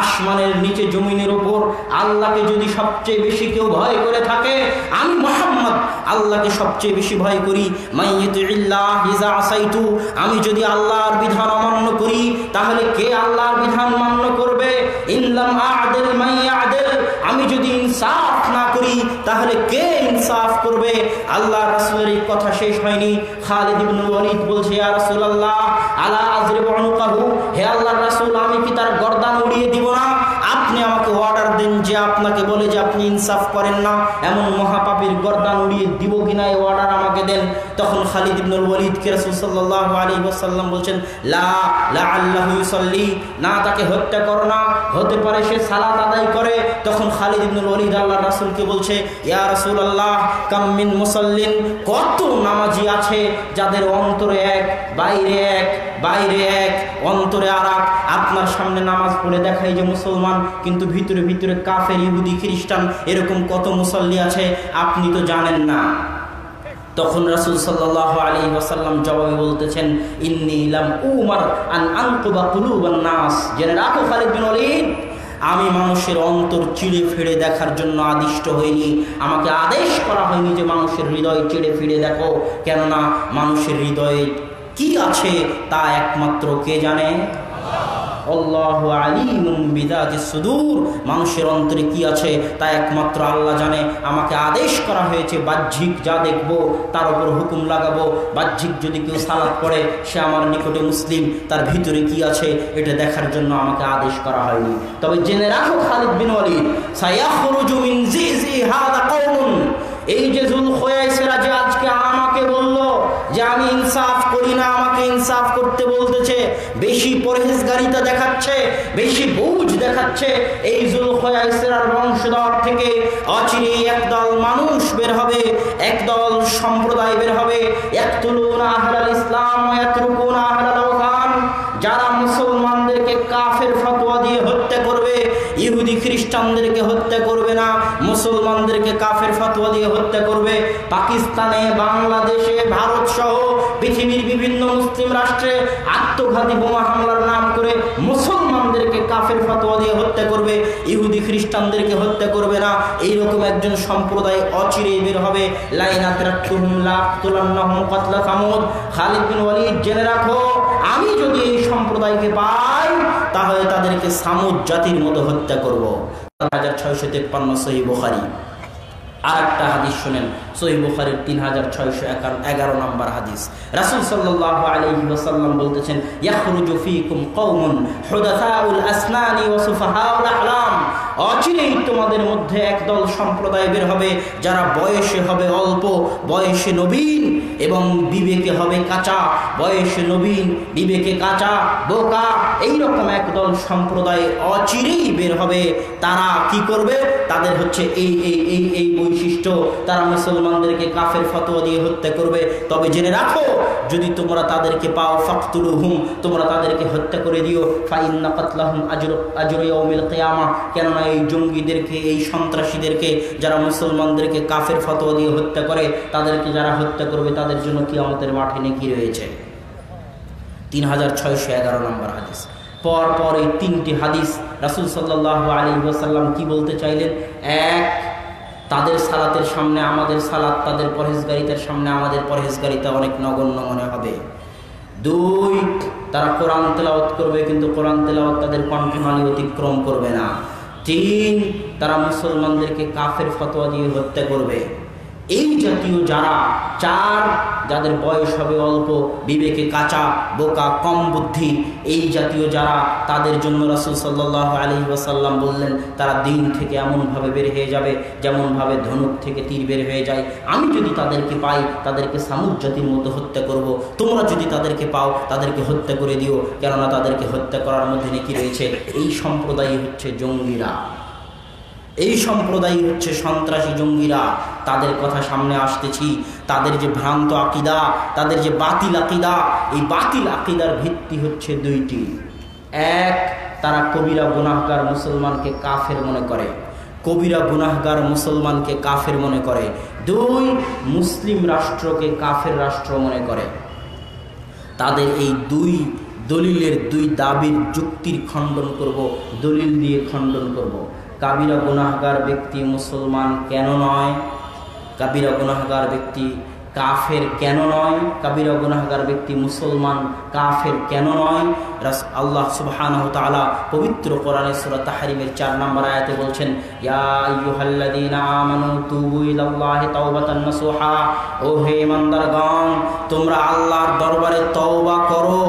আসমানের নিচে জমিনের উপর আল্লাহকে যদি সবচেয়ে বেশি কেউ ভয় করে থাকে, আমি মুহাম্মদ আল্লাহকে সবচেয়ে বেশি ভয় করি। মাইয়ুতিল্লাহ ইযা আসাইতু, আমি যদি আল্লাহর বিধান অমান্য করি তাহলে কে আল্লাহর বিধান মান্য করবে? ইনলাম আ'দিল মাইয়া'দিল, আমি যদি ইনসাফ না করি তাহলে কে ইনসাফ করবে? আল্লাহর রাসূলের এই কথা শেষ হয়নি, খালিদ ইবনে ওয়ালিদ বলছে, ইয়া রাসূলুল্লাহ আলা আযরিবু উনুকাহু, হে আল্লাহর রাসূল আমি কি তার গর্দান উড়িয়ে দিব না? আপনি আমাকে অর্ডার দেন যে আপনাকে বলে যে আপনি ইনসাফ করেন না এমন মহাপাপীর গর্দান উড়িয়ে দিব কিনা, এই অর্ডার আমাকে দেন। তখন খালিদ ইবনে ওয়ালিদ কে রাসূল সাল্লাল্লাহু আলাইহি ওয়াসাল্লাম বলছেন, লা লাআল্লাহু ইউসাল্লি, না তাকে হত্যা করো না, হতে পারে সে সালাত আদায় করে। তখন খালিদ ইবনে ওয়ালিদ আল্লাহর রাসূলকে বলছে, ইয়া রাসূলুল্লাহ কাম মিন মুসাল্লিন, কত নামাজি আছে যাদের অন্তরে এক বাইরে এক অন্তরে আরেক। আপনার সামনে নামাজ পড়ে দেখাই যে মুসলমান, কিন্তু ভিতরে ভিতরে কাফের, ইহুদি, খ্রিস্টান, এরকম কত মুসল্লি আছে আপনি তো জানেন না। তখন রাসূল সাল্লাল্লাহু আলাইহি ওয়াসাল্লাম জবাবে বলতেছেন, ইন্নী লাম উমার আন আনকুবা কুলুবান নাস, জেনে রাখো খালিদ বিন ওয়ালিদ, আমি মানুষের অন্তর চিড়ে ফিরে দেখার জন্য আদিষ্ট হইনি, আমাকে আদেশ করা হয়নি যে মানুষের হৃদয় চিড়ে ফিরে দেখো। কেননা মানুষের হৃদয়ে কি আছে তা একমাত্র কে জানে? আল্লাহু আলিমুম বিযাতিস সুদূর, মানুষের অন্তরে কি আছে তা একমাত্র আল্লাহ জানে। আমাকে আদেশ করা হয়েছে বাহ্যিক যা দেখবো তার উপর হুকুম লাগাবো। বাহ্যিক যদি কেউ সালাত পড়ে সে আমার নিকটে মুসলিম, তার ভিতরে কি আছে এটা দেখার জন্য আমাকে আদেশ করা হয়নি। তবে জেনে রাখো খালিদ বিন ওয়ালিদ, সায়াখরুজু মিন জিজি হাদা কওমুন, এই যে যুল খুয়াইসিরা যে আজকে আমাকে বলল যে আমি ইনসাফ করি না, আমাকে ইনসাফ করতে বলতেছে, বেশি পরহেজগারিতা দেখাচ্ছে, বেশি বুঝ দেখাচ্ছে, এই যুল খুয়াইসিরার বংশধর থেকে অচিরেই একদল মানুষ বের হবে, একদল সম্প্রদায় বের হবে, ইয়াকতুলুনা আহলাল ইসলাম ওয়া ইয়াতরুকুনা আহলাল আওথান, যারা মুসলমানদেরকে কাফের ফতোয়া দিয়ে হত্যা করবে, ইহুদি খ্রিস্টানদেরকে হত্যা করবে না, মুসলমানদেরকে কাফের ফতোয়া দিয়ে হত্যা করবে। পাকিস্তানে, বাংলাদেশে, ভারত সহ পৃথিবীর বিভিন্ন মুসলিম রাষ্ট্রে আত্মঘাতী বোমা হামলার নাম করে মুসলমানদেরকে কাফের ফতোয়া দিয়ে হত্যা করবে, ইহুদি খ্রিস্টানদেরকে হত্যা করবে না। এইরকম একজন সম্প্রদায় অচিরেই বের হবে। খালিদ বিন ওয়ালিদ জেনে রাখো, আমি যদি এই সম্প্রদায়কে পাই তাহলে তাদেরকে সামুদ জাতির মতো হত্যা করব। 1653 সহিহ বুখারী। আর একটা হাদিস শুনেন, সহিহ বুখারীর 3611 নম্বর হাদিস। রাসূল সাল্লাল্লাহু আলাইহি ওয়াসাল্লাম বলতেছেন, ইয়াখরুজু ফীকুম কওমুন হুদাসাউল আসনানি ওয়া সুফাহাউল আহলাম, অচিরেই তোমাদের মধ্যে একদল সম্প্রদায় বের হবে যারা বয়সে হবে অল্প, বয়সে নবীন এবং বিবেকে হবে কাঁচা, বয়সে নবীন বিবেকে কাঁচা, বোকা, এইরকম একদল সম্প্রদায় অচিরেই বের হবে। তারা কি করবে? তাদের হচ্ছে এই বৈশিষ্ট্য, তারা মুসলমানদেরকে কাফের ফতোয়া দিয়ে হত্যা করবে। তবে জেনে রাখো, যদি তোমরা তাদেরকে পাও ফাকতুলুহুম, তোমরা তাদেরকে হত্যা করে দিও। ফাইন্না কাতলাহুম আজরু ইয়াউমিল কিয়ামাহ, কেননা এই জঙ্গিদেরকে, এই সন্ত্রাসীদেরকে, যারা মুসলমানদেরকে কাফের ফতোয়া দিয়ে হত্যা করে, তাদেরকে যারা হত্যা করবে তাদের জন্য কিয়ামতের মাঠে নেকি রয়েছে। 3611 নম্বর হাদিস। পর এই 3টি হাদিস রাসূল সাল্লাল্লাহু আলাইহি ওয়াসাল্লাম কি বলতে চাইলেন? এক, তাদের সালাতের সামনে আমাদের সালাত, তাদের পরহেজগারিতার সামনে আমাদের পরহেজগারিতা অনেক নগণ্য মনে হবে। 2, তারা কোরআন তেলাওয়াত করবে কিন্তু কোরআন তেলাওয়াত তাদের কণ্ঠনালী অতিক্রম করবে না। 3, তারা মুসলমানদেরকে কাফের ফতোয়া দিয়ে হত্যা করবে। এই জাতীয় যারা 4, যাদের বয়স হবে অল্প, বিবেকে কাঁচা, বোকা, কম বুদ্ধি, এই জাতীয় যারা, তাদের জন্য রাসূল সাল্লাল্লাহু আলাইহি ওয়াসাল্লাম বললেন তারা দিন থেকে এমনভাবে বের হয়ে যাবে যেমনভাবে ধনুক থেকে তীর বের হয়ে যায়। আমি যদি তাদেরকে পাই তাদেরকে সামুদ জাতির মতো হত্যা করব, তোমরা যদি তাদেরকে পাও তাদেরকে হত্যা করে দিও, কেননা তাদেরকে হত্যা করার মধ্যে নেকি রয়েছে। এই সম্প্রদায় হচ্ছে জঙ্গিরা, এই সম্প্রদায় হচ্ছে সন্ত্রাসী জঙ্গিরা। তাদের কথা সামনে আসতেছি। তাদের যে ভ্রান্ত আকিদা, তাদের যে বাতিল আকিদা, এই বাতিল আকিদার ভিত্তি হচ্ছে 2টি। 1, তারা কবিরা গুনাহগার মুসলমানকে কাফের মনে করে, কবিরা গুনাহগার মুসলমানকে কাফের মনে করে। 2, মুসলিম রাষ্ট্রকে কাফের রাষ্ট্র মনে করে। তাদের এই 2 দলিলের 2 দাবির যুক্তির খণ্ডন করব, দলিল দিয়ে খণ্ডন করব। কাবিরা গুনাহগার ব্যক্তি মুসলমান কেন নয়? কাবিরা গুনাহগার ব্যক্তি কাফের কেন নয়? কাবিরা গুনাহগার ব্যক্তি মুসলমান কাফের কেন নয়? আল্লাহ সুবহানাহু ওয়া তাআলা পবিত্র কোরআনে সূরা তাহরিমের 4 নম্বর আয়াতে বলছেন, ইয়া আইয়ুহাল্লাযীনা আমানু তুবু ইলাল্লাহি তাওবাতান নাসুহা, ও হে ঈমানদারগণ, তোমরা আল্লাহর দরবারে তওবা করো।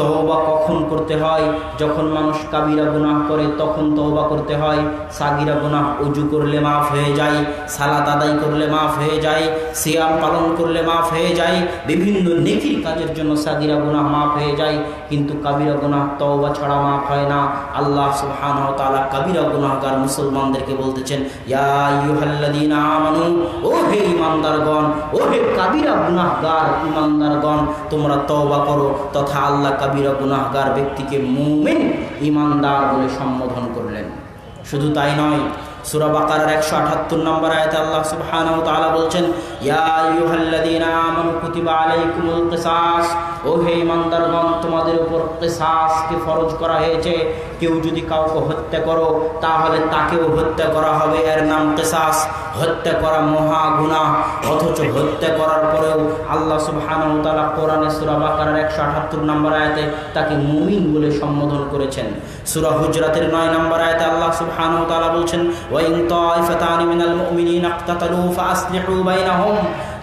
তওবা কখন করতে হয়? যখন মানুষ কাবিরা গুনাহ করে তখন তওবা করতে হয়। সাগিরা গুনাহ ওযু করলে মাফ হয়ে যায়, সালাত আদায় করলে মাফ হয়ে যায়, সিয়াম পালন করলে মাফ হয়ে যায়, বিভিন্ন নেকির কাজের জন্য সাগিরা গুনাহ মাফ হয়ে যায়, কিন্তু কাবিরা গুনাহ তওবা ছাড়া মাফ হয় না। আল্লাহ সুবহানাহু ওয়া তাআলা কাবিরা গুনাহগার মুসলমানদেরকে বলতেছেন, ইয়া আইয়ুহাল্লাযীনা আমানু, ও হে ঈমানদারগণ, ও হে কাবিরা গুনাহগার ঈমানদারগণ, তোমরা তওবা করো। তথা আল্লাহ কাবিরা গুনাহগার ব্যক্তিকে মুমিন ঈমানদার বলে সম্বোধন করলেন। শুধু তাই নয়, সূরা বাকারার 178 নম্বর আয়াতে আল্লাহ সুবহানাহু ওয়া তাআলা বলছেন, ইয়া আইয়ুহাল্লাযীনা আমানু কুতিবা আলাইকুমুল কিসাস, ও হে ঈমানদারগণ, তোমাদের উপর কিসাসকে ফরজ করা হয়েছে। কেউ যদি কাউকে হত্যা করো তাহলে তাকেও হত্যা করা হবে, এর নাম কিসাস। হত্যা করা মহা গুনাহ, অথচ হত্যা করার পরেও আল্লাহ সুবহানাহু ওয়া তাআলা কোরআনে সূরা বাকারার 178 নম্বর আয়াতে তাকে মুমিন বলে সম্বোধন করেছেন। সূরা হুজরাতের 9 নম্বর আয়াতে আল্লাহ সুবহানাহু ওয়া তাআলা বলছেন, ওয়া ইন তাইফাতানি মিনাল মুমিনিনা ইকতাতালু ফাআসলিহু বাইনাহুম,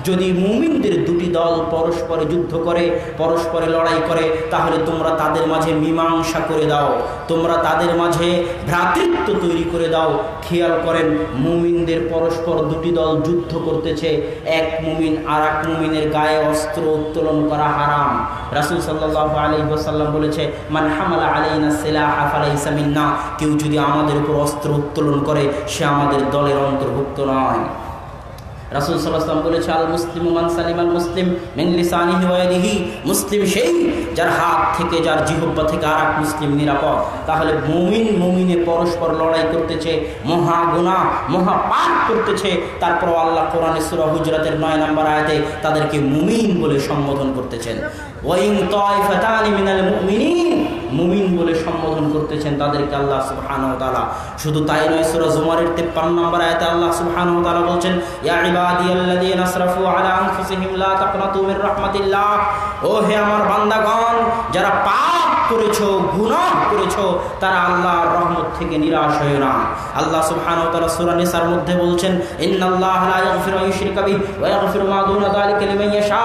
যদি মুমিনদের 2টি দল পরস্পরে যুদ্ধ করে, পরস্পরে লড়াই করে, তাহলে তোমরা তাদের মাঝে মীমাংসা করে দাও, তোমরা তাদের মাঝে ভ্রাতৃত্ব তৈরি করে দাও। খেয়াল করেন, মুমিনদের পরস্পর 2টি দল যুদ্ধ করতেছে, এক মুমিন আর এক মুমিনের গায়ে অস্ত্র উত্তোলন করা হারাম। রাসূল সাল্লাল্লাহু আলাইহি ওয়াসাল্লাম বলেছে, মান হামালা আলাইনা সিলাহা ফালাইসা মিন্না, কেউ যদি আমাদের উপর অস্ত্র উত্তোলন করে সে আমাদের দলের অন্তর্ভুক্ত নয়। রাসূল সাল্লাল্লাহু আলাইহি ওয়াসাল্লাম বলেছে, আল মুসলিমু মান সালিমাল মুসলিম মিন লিসানিহি ওয়া ইয়াদিহি, মুসলিম সেই যার হাত থেকে, যার জিহ্বা থেকে আরেক মুসলিম নিরাপদ। তাহলে মুমিন মুমিনে পরস্পর লড়াই করতেছে, মহা গুনাহ, মহা পাপ করতেছে, তারপর আল্লাহ কোরআনে সূরা হুজরাতের 9 নম্বর আয়াতে তাদেরকে মুমিন বলে সম্বোধন করতেছেন। ওয়া ইন তাইফাতানি মিনাল মুমিনিন, মুমিন বলে সম্বোধন করতেছেন তাদেরকে আল্লাহ সুবহানাহু ওয়া তাআলা। শুধু তাই নয়, সূরা জুমারের 53 নম্বর আয়াতে আল্লাহ সুবহানাহু ওয়া তাআলা বলছেন, ইয়া ইবাদিয়াল্লাযীনা আসরাফু আলা আনফুসিহিম লা তাকনাতু মির রাহমাতিল্লাহ, ও হে আমার বান্দাগণ, যারা পাপ করেছো, গুনাহ করেছো, তারা আল্লাহর রহমত থেকে নিরাশ হয়ো না। আল্লাহ সুবহানাহু ওয়া তাআলা সূরা নিসার মধ্যে বলছেন, ইন্নাল্লাহা লা ইয়াগফিরু আন ইউশরিকা বিহি ওয়া ইয়াগফিরু মা দুনা যালিকা লিমান ইয়াশা,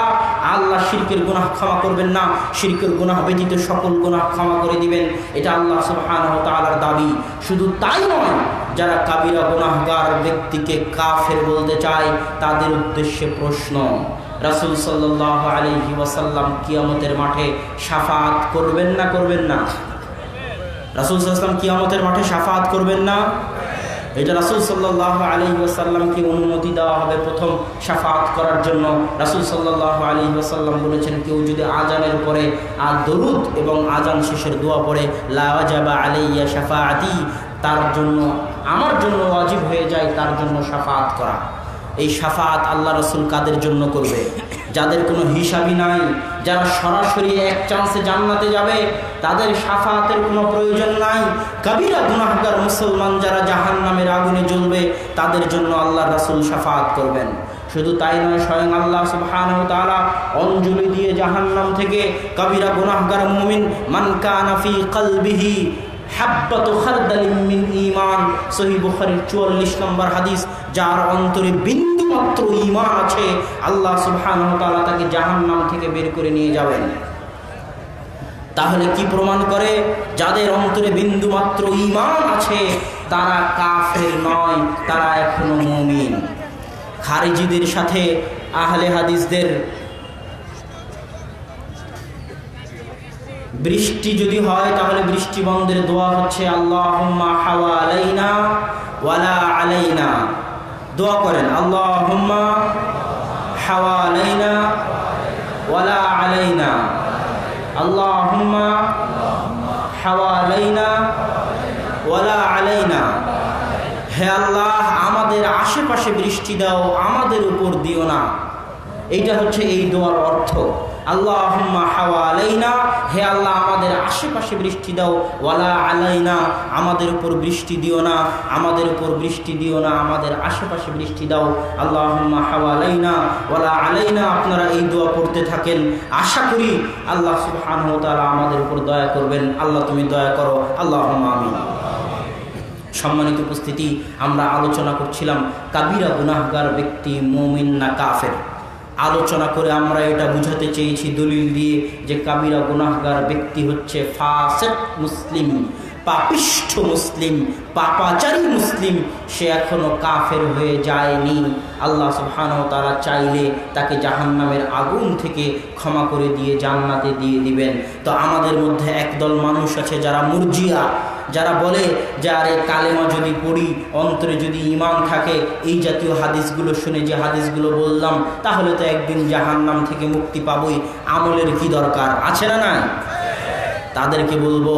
আল্লাহ শিরকের গুনাহ ক্ষমা করবেন না, শিরকের গুনাহ ব্যতীত সকল গুনাহ ক্ষমা করে দিবেন। এটা আল্লাহ সুবহানাহু ওয়া তাআলার দাবি। শুধু তাই নয়, যারা কাবিরা গুনাহগার ব্যক্তিকে কাফের বলতে চায় তাদের উদ্দেশ্যে প্রশ্ন, রাসূল সাল্লাল্লাহু আলাইহি ওয়াসাল্লাম কিয়ামতের মাঠে শাফাআত করবেন না করবেন না? রাসূল সাল্লাল্লাহু আলাইহি ওয়াসাল্লাম কিয়ামতের মাঠে শাফাআত করবেন না? এটা রাসূল সাল্লাল্লাহু আলাইহি ওয়াসাল্লামকে অনুমতি দেওয়া হবে প্রথম শাফাআত করার জন্য। রাসূল সাল্লাল্লাহু আলাইহি ওয়াসাল্লাম বলেছেন, কেউ যদি আজানের পরে আর দরুদ এবং আজান শেষের দোয়া পড়ে, লা ওয়াজাবা আলাইয়া শাফাআতি, তার জন্য, আমার জন্য ওয়াজিব হয়ে যায় তার জন্য শাফাআত করা। এই শাফাআত আল্লাহ রাসূল কাদের জন্য করবে? যাদের কোনো হিসাবই নাই, যারা সরাসরি এক চান্সে জান্নাতে যাবে, তাদের শাফাতের কোনো প্রয়োজন নাই। কবিরা গুনাহগার মুসলমান যারা জাহান্নামের আগুনে জ্বলবে, তাদের জন্য আল্লাহর রাসূল শাফাত করবেন। শুধু তাই নয়, স্বয়ং আল্লাহ সুবহানাহু ওয়া তাআলা অঞ্জলি দিয়ে জাহান্নাম থেকে কবিরা গুনাহগার মুমিন, মান কানা ফি কলবিহি হাব্বাতু খারদালিন মিন ঈমান, সহিহ বুখারীর 44 নম্বর হাদিস, যার অন্তরে বিন্দু মাত্র ঈমান আছে, আল্লাহ সুবহানাহু ওয়া তাআলা তাকে জাহান্নাম থেকে বের করে নিয়ে যাবেন। তাহলে কি প্রমাণ করে? যাদের অন্তরে বিন্দু মাত্র ঈমান আছে তারা কাফের নয়, তারা এখনো মুমিন। খারিজিদের সাথে আহলে হাদিসদের বৃষ্টি যদি হয়, তাহলে বৃষ্টি বন্ধের দোয়া হচ্ছে আল্লাহুম্মা হাওয়ালাইনা ওয়ালা আলাইনা। দোয়া করেন, আল্লাহুম্মা হাওয়ালাইনা ওয়ালা আলাইনা, আল্লাহুম্মা হাওয়ালাইনা ওয়ালা আলাইনা। হে আল্লাহ, আমাদের আশেপাশে বৃষ্টি দাও, আমাদের উপর দিও না। এইটা হচ্ছে এই দোয়ার অর্থ। আল্লাহুম্মা হাওয়ালাইনা, হে আল্লাহ আমাদের আশেপাশে বৃষ্টি দাও, ওয়ালা আলাইনা, আমাদের উপর বৃষ্টি দিও না, আমাদের উপর বৃষ্টি দিও না, আমাদের আশেপাশে বৃষ্টি দাও। আল্লাহুম্মা হাওয়ালাইনা ওয়ালা আলাইনা। আপনারা এই দোয়া পড়তে থাকেন, আশা করি আল্লাহ সুবহানাহু ওয়া তাআলা আমাদের উপর দয়া করবেন। আল্লাহ তুমি দয়া করো, আল্লাহুম্মা আমিন। সম্মানিত উপস্থিতি, আমরা আলোচনা করছিলাম কাবিরা গুনাহগার ব্যক্তি মুমিন না কাফের। আলোচনা করে আমরা এটা বুঝাতে চেয়েছি দলিল দিয়ে যে কাবিরা গুনাহগার ব্যক্তি হচ্ছে ফাসিক মুসলিম, পাপিষ্ঠ মুসলিম, পাপাচারী মুসলিম। সে এখনো কাফের হয়ে যায়নি। আল্লাহ সুবহানাহু ওয়া তাআলা চাইলে তাকে জাহান্নামের আগুন থেকে ক্ষমা করে দিয়ে জান্নাতে দিয়ে দিবেন। তো আমাদের মধ্যে একদল মানুষ আছে যারা মুরজিয়া, যারা বলে যে আরে কালেমা যদি পড়ি, অন্তরে যদি ঈমান থাকে, এই জাতীয় হাদিসগুলো শুনে যে হাদিসগুলো বললাম, তাহলে তো একদিন জাহান্নাম থেকে মুক্তি পাবই, আমলের কি দরকার আছে না? নাই। তাদেরকে বলবো,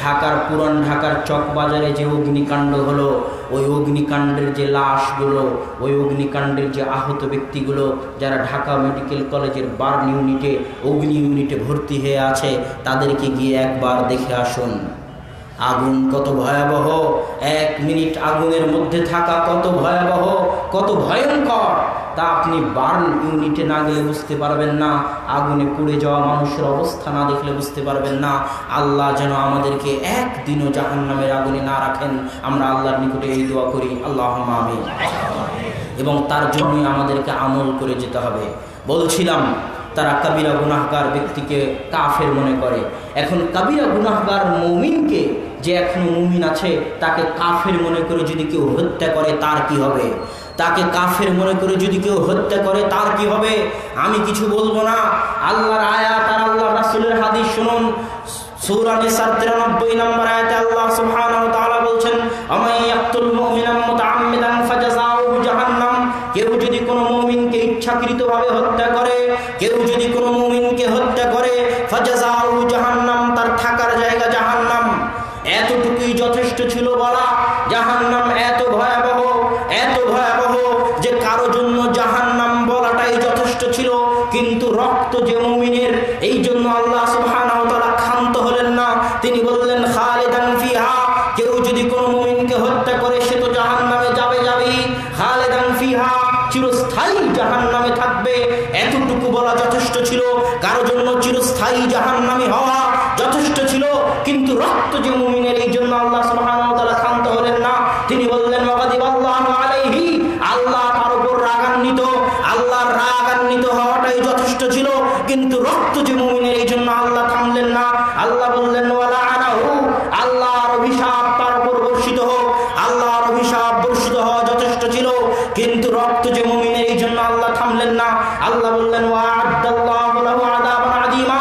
ঢাকার পুরান ঢাকার চকবাজারে যে অগ্নিকাণ্ড হলো, ওই অগ্নিকাণ্ডের যে লাশগুলো, ওই অগ্নিকাণ্ডের যে আহত ব্যক্তিগুলো যারা ঢাকা মেডিকেল কলেজের বার্ন ইউনিটে, অগ্নি ইউনিটে ভর্তি হয়ে আছে, তাদেরকে গিয়ে একবার দেখে আসুন। আগুন কত ভয়াবহ, 1 মিনিট আগুনের মধ্যে থাকা কত ভয়াবহ, কত ভয়ঙ্কর, তা আপনি বার্ন ইউনিটে না গেলে বুঝতে পারবেন না। আগুনে পুড়ে যাওয়া মানুষের অবস্থা না দেখলে বুঝতে পারবেন না। আল্লাহ যেন আমাদেরকে একদিনও জাহান্নামের আগুনে না রাখেন। আমরা আল্লাহর নিকটে এই দোয়া করি, আল্লাহুম্মা আমিন। এবং তার জন্যই আমাদেরকে আমল করে যেতে হবে। বলছিলাম তারা কাবিরা গুনাহগার ব্যক্তিকে কাফের মনে করে। এখন কাবিরা গুনাহগার মুমিনকে, যে এখনো মুমিন আছে, তাকে কাফের মনে করে যদি কেউ হত্যা করে তার কি হবে? তাকে কাফের মনে করে যদি কেউ হত্যা করে তার কি হবে? আমি কিছু বলবো না। আল্লাহর আয়াত আর আল্লাহর রাসূলের হাদিস শুনুন। সূরা নিসার 93 নম্বর আয়াতে আল্লাহ সুবহানাহু ওয়া তাআলা বলছেন, আমায় ইয়াকতুল মুমিনান মুতাআম্মিদান ফাজাযাউহু জাহান্নাম। কেউ যদি কোনো মুমিনকে ইচ্ছাকৃতভাবে হত্যা করে, কেউ যদি কোনো মুমিনকে হত্যা করে, ফাজাযাউহু জাহান্নাম, তার থাকার জায়গা জাহান্নাম। এতটুকুই যথেষ্ট ছিল বলা। জাহান্নাম এত ভয়াবহ, এত ভয়াবহ যে কারো জন্য জাহান্নাম বলাটাই যথেষ্ট ছিল। কিন্তু রক্ত যে মুমিনের, এই জন্য আল্লাহ সুবহানাহু ওয়া তাআলা ক্ষান্ত হলেন না। তিনি বললেন খালিদান ফিহা। কেউ যদি কোনো মুমিনকে হত্যা করে সে তো জাহান্নামে যাবেই। খালিদান ফিহা, চিরস্থায়ী জাহান্নামে থাকবে। এতটুকু বলা যথেষ্ট ছিল। কারো জন্য চিরস্থায়ী জাহান্নামী হওয়া যথেষ্ট ছিল। কিন্তু রক্ত যে মুমিনের, এই জন্য আল্লাহ সুবহানাহু ওয়া তাআলা ক্ষান্ত হলেন না। তিনি বললেন ওয়াগাদিবাল্লাহু আলাইহি, আল্লাহ তার উপর রাগান্বিত। আল্লাহর রাগান্বিত হওয়াটাই যথেষ্ট ছিল। কিন্তু রক্ত যে মুমিনের, এই জন্য আল্লাহ থামলেন না। আল্লাহ বললেন ওয়ালাআনাহু, আল্লাহর অভিশাপ তার উপর বর্ষিত হোক। আল্লাহর অভিশাপ বর্ষিত হওয়া যথেষ্ট ছিল। কিন্তু রক্ত যে মুমিনের, এই জন্য আল্লাহ থামলেন না। আল্লাহ বললেন ওয়া'আদাল্লাহু লাহু আযাবান আযীমা,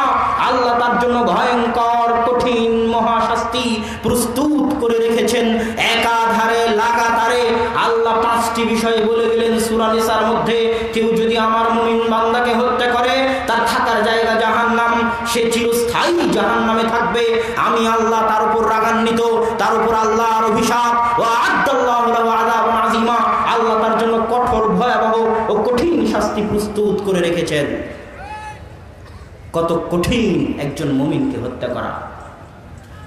আল্লাহ তার জন্য ভয়ঙ্কর কঠিন মহাশাস্তি প্রস্তুত করে রেখেছেন। একাধারে লাগাতারে আল্লাহ 5টি বিষয় বলে গেলেন সূরা নিসার মধ্যে। কেউ যদি আমার মুমিন বান্দাকে হত্যা করে, তার থাকার জায়গা জাহান্নাম, সে চিরস্থায়ী জাহান্নামে থাকবে। আমি আল্লাহ তার উপর রাগান্বিত, তার উপর আল্লাহর অভিশাপ। ওয়া'আদাল্লাহু লাহু আযাবান আযীমা, আল্লাহ তার জন্য কঠোর ভয়াবহ ও কঠিন শাস্তি প্রস্তুত করে রেখেছেন। কত কঠিন একজন মুমিনকে হত্যা করা।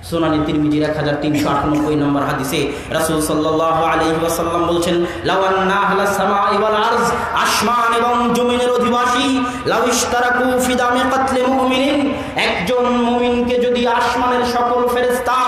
সুনানে তিরমিজির 1398 নম্বর হাদিসে রাসূল সাল্লাল্লাহু আলাইহি ওয়াসাল্লাম বলছেন, লাউ আন্না আহলাস সামাই ওয়াল আরজ, আসমান এবং জমিনের অধিবাসী, লাউ ইশতারাকু ফি দামি কাতলি মুমিনিন, একজন মুমিনকে যদি আসমানের সকল ফেরেশতা,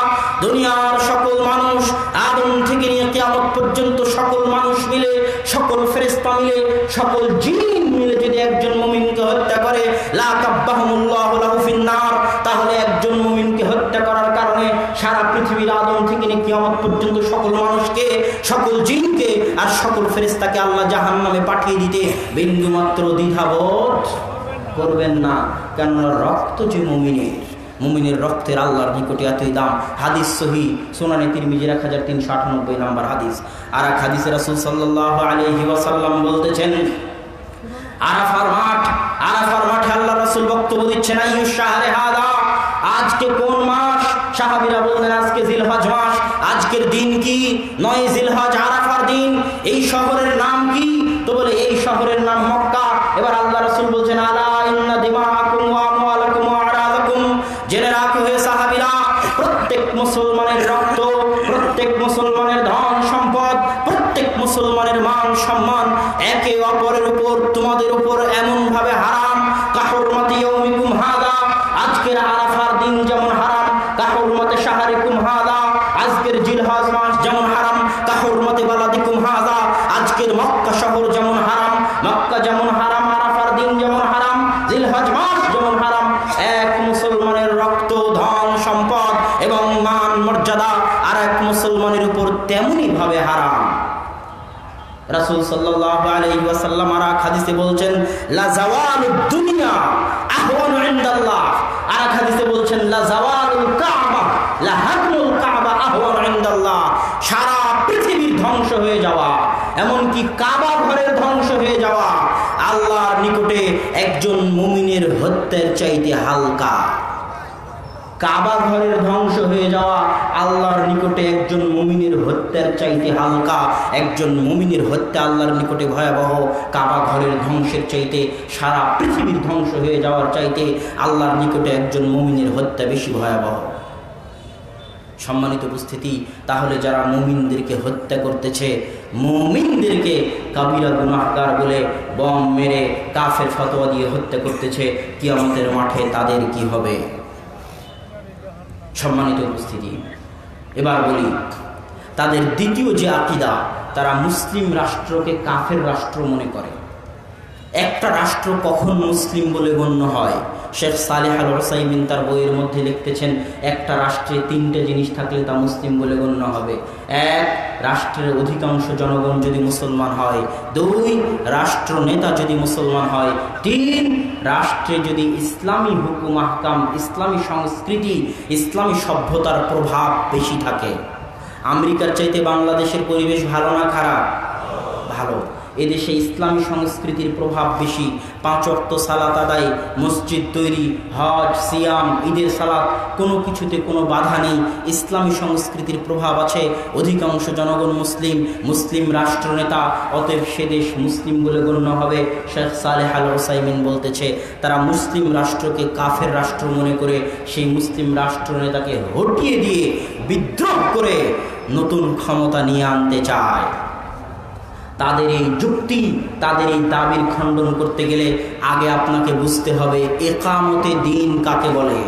দুনিয়ার সকল মানুষ, আদম থেকে নিয়ে কিয়ামত পর্যন্ত সকল মানুষ মিলে, সকল ফেরেশতা মিলে, সকল জিন মিলে যদি একজন মুমিনকে হত্যা করে, লা কাব্বাহুমুল্লাহু লাহু ফিন্নার, তাহলে একজন মুমিনকে হত্যা করার কারণে সারা পৃথিবীর আদম থেকে নিয়ে কিয়ামত পর্যন্ত সকল মানুষকে, সকল জিনকে আর সকল ফেরেশতাকে আল্লাহ জাহান্নামে পাঠিয়ে দিতে বিন্দুমাত্র দ্বিধাবোধ করবেন না। কেননা রক্ত যে মুমিনের রক্তের আল্লাহর নিকটে এতই দাম। হাদিস সহিহ, সুনানে তিরমিজির 1398 নম্বর হাদিস। আর এক হাদিসে রাসূল সাল্লাল্লাহু আলাইহি ওয়াসাল্লাম বলতেছেন, আরাফার মাঠে আল্লাহ রাসূল বক্তব্য দিচ্ছেন, আইয়ুশ শাহরে হাদা, আজকে কোন মাস? সাহাবীরা বললেন, আজকে জিলহজ মাস। আজকের দিন কি? 9 জিলহজ, আরাফার দিন। এই শহরের নাম কি? তো বলে এই শহরের নাম মক্কা। এবার আল্লাহ রাসূল বলছেন, আলা ইন্না দিমাআকুম ওয়া আমওয়ালাকুম ওয়া আরাদাকুম, জেনে রাখো হে সাহাবীরা, প্রত্যেক মুসলমানের রক্ত, প্রত্যেক মুসলমানের ধন সম্পদ, প্রত্যেক মুসলমানের মান সম্মান একে অপরের উপর, তোমাদের উপর এমন ভাবে হারাম, কাহুরমাতি ইয়াউমিকুম হাদা, আজকের আরাফার দিন যেমন হারাম, কাহুরমাতি শাহরিকুম হাদা, আজকের জিলহজ মাস যেমন হারাম, কাহুরমাতি বালাদিকুম হাদা, আজকের মক্কা শহর যেমন হারাম, মক্কা যেমন হারাম, আরাফার দিন যেমন হারাম, জিলহজ মাস যেমন হারাম, এক মুসলমানের রক্ত, ধন সম্পদ এবং মান মর্যাদা আর এক মুসলমানের উপর তেমনি ভাবে হারাম। রাসূল সাল্লাল্লাহু আলাইহি ওয়াসাল্লাম আর এক হাদিসে বলছেন, লা জাওয়ালুদ দুনিয়া আহওয়ানু ইনদাল্লাহ, আর এক হাদিসে বলছেন, লা জাওয়ালুল কাবা লা হাদমুল কাবা আহওয়ানু ইনদাল্লাহ, সারা পৃথিবীর ধ্বংস হয়ে যাওয়া, এমনকি কাবা ঘরের ধ্বংস হয়ে যাওয়া আল্লাহর নিকটে একজন মুমিনের হত্যার চাইতে হালকা। কাবা ঘরের ধ্বংস হয়ে যাওয়া আল্লাহর নিকটে একজন মুমিনের হত্যার চাইতে হালকা। একজন মুমিনের হত্যা আল্লাহর নিকটে ভয়াবহ। কাবা ঘরের ধ্বংসের চাইতে, সারা পৃথিবীর ধ্বংস হয়ে যাওয়ার চাইতে আল্লাহর নিকটে একজন মুমিনের হত্যা বেশি ভয়াবহ। সম্মানিত উপস্থিতি, তাহলে যারা মুমিনদেরকে হত্যা করতেছে, মুমিনদেরকে কাবিরা গুনাহগার বলে বম মেরে কাফের ফতোয়া দিয়ে হত্যা করতেছে, কিয়ামতের মাঠে তাদের কি হবে? সম্মানিত উপস্থিতি, এবার বলি, তাদের দ্বিতীয় যে আকীদা, তারা মুসলিম রাষ্ট্রকে কাফের রাষ্ট্র মনে করে। একটা রাষ্ট্র কখন মুসলিম বলে গণ্য হয়? শেখ সালেহ আল উসাইমিন তার বইয়ের মধ্যে লিখতেছেন, একটা রাষ্ট্রে 3টে জিনিস থাকলে তা মুসলিম বলে গণ্য হবে। 1, রাষ্ট্রের অধিকাংশ জনগণ যদি মুসলমান হয়। 2, রাষ্ট্রনেতা যদি মুসলমান হয়। 3, রাষ্ট্রে যদি ইসলামী হুকুম আহকাম, ইসলামী সংস্কৃতি, ইসলামী সভ্যতার প্রভাব বেশি থাকে। আমেরিকার চাইতে বাংলাদেশের পরিবেশ ভালো না খারাপ? ভালো। এদেশে ইসলামী সংস্কৃতির প্রভাব বেশি। 5 ওয়াক্ত সালাত আদায়, মসজিদ তৈরি, হজ, সিয়াম, ঈদের সালাত, কোনো কিছুতে কোনো বাধা নেই। ইসলামী সংস্কৃতির প্রভাব আছে। অধিকাংশ জনগণ মুসলিম, মুসলিম রাষ্ট্রনেতা, অতএব সে দেশ মুসলিম বলে গণ্য হবে। শেখ সালেহ আল উসাইমিন বলতেছে, তারা মুসলিম রাষ্ট্রকে কাফের রাষ্ট্র মনে করে সেই মুসলিম রাষ্ট্রনেতাকে হটিয়ে দিয়ে বিদ্রোহ করে নতুন ক্ষমতা নিয়ে আনতে চায়। তাদের এই যুক্তি, তাদের এই দাবির খণ্ডন করতে গেলে আগে আপনাকে বুঝতে হবে একামতে দিন কাকে বলে।